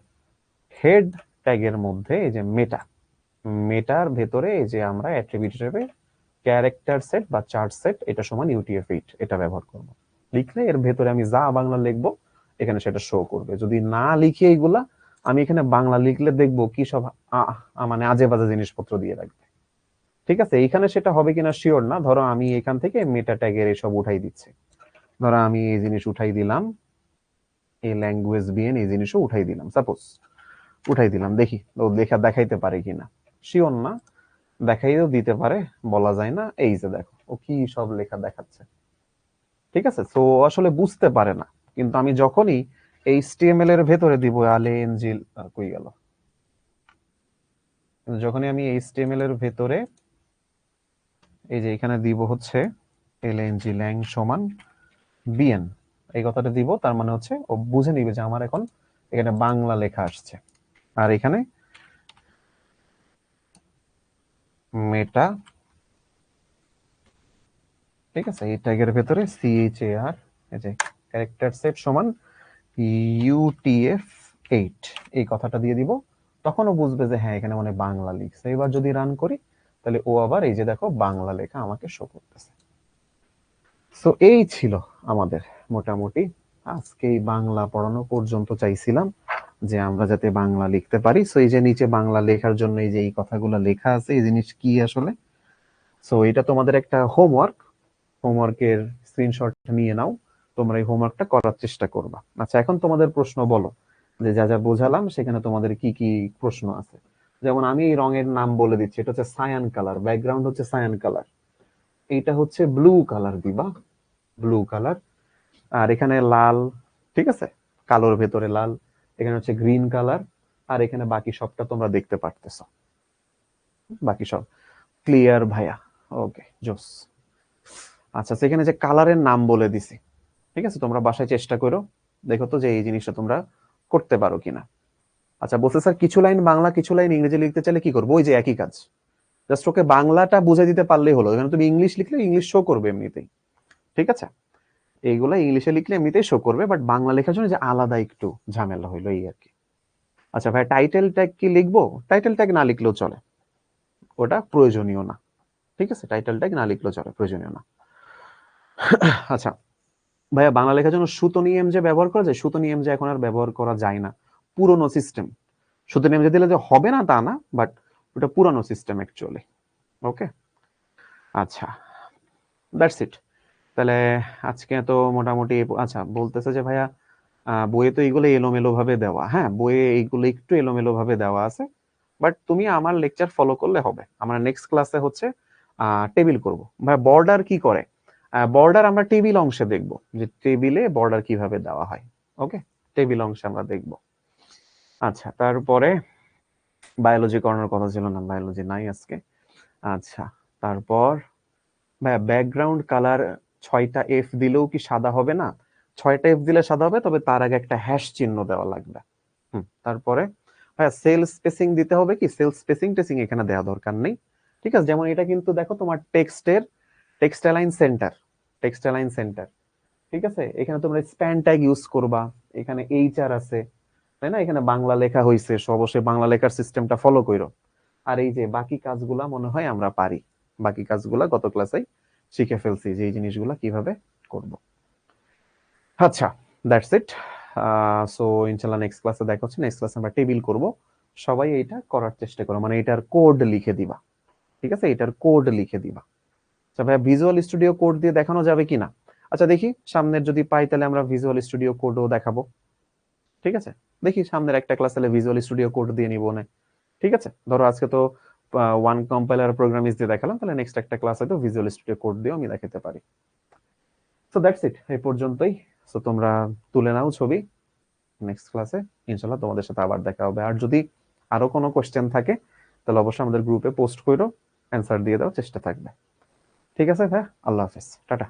হেড ট্যাগের মধ্যে এই যে মেটার ভেতরে এই যে আমরা অ্যাট্রিবিউট হিসেবে ক্যারেক্টার সেট বা 4 সেট এটা সমান ইউটিএফ 8 এটা ব্যবহার করব। লিখলে এর ভেতরে আমি যা বাংলা লিখবো এখানে সেটা শো করবে। যদি না লিখি এইগুলা, আমি এখানে বাংলা লিখলে দেখবো কি সব মানে আজে বাজে জিনিসপত্র দিয়ে রাখবে। ঠিক আছে, এইখানে সেটা হবে কিনা শিওর না। ধরো আমি এখান থেকে মেটা ট্যাগের এসব উঠাই দিচ্ছি, ধরো আমি এই জিনিস উঠাই দিলাম, এই ল্যাঙ্গুয়েজ বিএন এই জিনিসও উঠাই দিলাম, সাপোজ উঠাই দিলাম, দেখি ও লেখা দেখাইতে পারে কিনা। শিওর না, দেখাইও দিতে পারে, বলা যায় না। এই যে দেখো ও কি সব লেখা দেখাচ্ছে, ঠিক আছে। তো আসলে বুঝতে পারে না, কিন্তু আমি যখনই এইচটিএমএল এর ভেতরে দিব আলে এনজিল কই গেল, যখনই আমি এইচটিএমএল এর ভেতরে এই যে এখানে দিব হচ্ছে এলএনজি ল্যাং সমান বিএন, এই কথাটা দিব, তার মানে হচ্ছে ও বুঝে নিবে যে আমার এখন এখানে বাংলা লেখা আসছে। আর এখানে মেটা, ঠিক আছে, এই ট্যাগের ভেতরে সিএইচএআর, এই যে ক্যারেক্টার সেট সমান UTF-8, এই কথাটা দিয়ে দিব। তখনও বুঝবে যে হ্যাঁ এখানে মানে বাংলা লিখছে। এবার যদি রান করি তাহলে ও আবার এই যে দেখো বাংলা লেখা আমাকে শো করতেছে। সো এই ছিল আমাদের মোটামুটি আজকে এই বাংলা পড়ানো পর্যন্ত। চাইছিলাম যে আমরা যাতে বাংলা লিখতে পারি। সো এই যে নিচে বাংলা লেখার জন্য এই যে এই কথাগুলো লেখা আছে, এই জিনিস কি আসলে। সো এটা তোমাদের একটা হোমওয়ার্কের স্ক্রিনশট নিয়ে নাও, তোমরা এই হোমওয়ার্কটা করার চেষ্টা করবা। আচ্ছা, এখন তোমাদের প্রশ্ন বলো, যে যা যা বোঝালাম সেখানে তোমাদের কি কি প্রশ্ন আছে। যেমন আমি এই রঙের নাম বলে দিচ্ছি, এটা হচ্ছে সায়ান কালার, ব্যাকগ্রাউন্ড হচ্ছে সায়ান কালার, এইটা হচ্ছে ব্লু কালার দিবা, ব্লু কালার। আর এখানে লাল, ঠিক আছে, কালোর ভেতরে লাল, এখানে হচ্ছে গ্রিন কালার, আর এখানে বাকি সবটা তোমরা দেখতে পারতেছো, বাকি সব ক্লিয়ার ভাইয়া। ওকে, জোস। আচ্ছা, সেখানে যে কালারের নাম বলে দিছি, ঠিক আছে, তোমরা বাসায় চেষ্টা করো, দেখো তো যে এই জিনিসটা তোমরা করতে পারো কিনা। আচ্ছা, বলছে স্যার কিছু লাইন বাংলা কিছু লাইন ইংরেজি লিখতে চাইলে কি করবো? ওই যে একই কাজ, জাস্ট ওকে বাংলাটা বুঝে দিতে পারলেই হলো। এখানে তুমি ইংলিশ লিখলে ইংলিশ শো করবে এমনিতেই, ঠিক আছে, এইগুলা ইংলিশে লিখলে এমনিতেই শো করবে, বাট বাংলা লেখার জন্য যে আলাদা একটু ঝামেলা হইলো এই আর কি। আচ্ছা ভাই, টাইটেল ট্যাগ কি লিখবো? টাইটেল ট্যাগ না লিখলেও চলে, ওটা প্রয়োজনীয় না, ঠিক আছে, টাইটেল ট্যাগ না লিখলেও চলে, প্রয়োজনীয় না। আচ্ছা ভাইয়া, বাংলা লেখার জন্য সুতনি এম যে ব্যবহার করা যায়, সুতনি এম যে এখন আর ব্যবহার করা যায় না, পুরনো সিস্টেম। সুতনি এম যে দিলে যে হবে না তা না, বাট ওটা পুরানো সিস্টেম অ্যাকচুয়ালি। ওকে, আচ্ছা, দ্যাটস ইট। তাহলে আজকে তো মোটামুটি, আচ্ছা বলতেছে যে ভাইয়া বইয়ে তো এইগুলো এলোমেলো ভাবে দেওয়া, হ্যাঁ বইয়ে এইগুলো একটু এলোমেলো ভাবে দেওয়া আছে, বাট তুমি আমার লেকচার ফলো করলে হবে। আমরা নেক্সট ক্লাসে হচ্ছে টেবিল করব। ভাই বর্ডার কি করে, বর্ডার আমরা টেবিল অংশে দেখব, যে টেবিলে বর্ডার কিভাবে দেওয়া হয়। ওকে, টেবিল অংশে আমরা দেখব। আচ্ছা, তারপরে বায়োলজি করানোর কথা ছিল না, বায়োলজি নাই আজকে। আচ্ছা, তারপর ভাইয়া ব্যাকগ্রাউন্ড কালার 6টা এফ দিলেও কি সাদা হবে না? 6টা এফ দিলে সাদা হবে, তবে তার আগে একটা হ্যাশ চিহ্ন দেওয়া লাগবে। তারপরে ভাইয়া সেল স্পেসিং দিতে হবে কি? সেল স্পেসিং টেসিং এখানে দেওয়া দরকার নেই, ঠিক আছে। যেমন এটা কিন্তু দেখো তোমার text align centre, text align centre, ঠিক আছে। এখানে তোমরা স্প্যান ট্যাগ ইউজ করবা, এখানে এইচআর আছে, তাই না, এখানে বাংলা লেখা হয়েছে, অবশ্যই বাংলা লেখার সিস্টেমটা ফলো করো। আর এই যে বাকি কাজগুলা মনে হয় আমরা পারি, বাকি কাজগুলা গত ক্লাসে শিখে ফেলছি যে এই জিনিসগুলা কিভাবে করব। আচ্ছা, দ্যাটস ইট। সো ইনশাআল্লাহ নেক্সট ক্লাসে দেখা হচ্ছে। নেক্সট ক্লাসে আমরা টেবিল করব। সবাই এটা করার চেষ্টা করো, মানে এটার কোড লিখে দিবা, ঠিক আছে, এটার কোড লিখে দিবা। আচ্ছা ভাইয়া, ভিজুয়াল স্টুডিও কোড দিয়ে দেখানো যাবে কিনা? আচ্ছা দেখি, সামনের যদি পাই তাহলে আমরা ভিজুয়াল স্টুডিও কোডও দেখাবো, ঠিক আছে। দেখি সামনের একটা ক্লাস তাহলে ভিজুয়াল স্টুডিও কোড দিয়ে নিব না, ঠিক আছে। ধরো আজকে তো ওয়ান কম্পাইলার প্রোগ্রামিংস দিয়ে দেখালাম, তাহলে নেক্সট একটা ক্লাস হয়তো ভিজুয়াল স্টুডিও কোড দিয়েও আমি দেখাতে পারি। সো দ্যাটস ইট, এই পর্যন্তই। সো তোমরা তুলে নাও ছবি, নেক্সট ক্লাসে ইনশাআল্লাহ তোমাদের সাথে আবার দেখা হবে। আর যদি আরো কোনো কোশ্চেন থাকে তাহলে অবশ্যই আমাদের গ্রুপে পোস্ট করো, অ্যান্সার দিয়ে দাও, চেষ্টা থাকবে। ঠিক আছে ভাই, আল্লাহ হাফেজ, টাটা।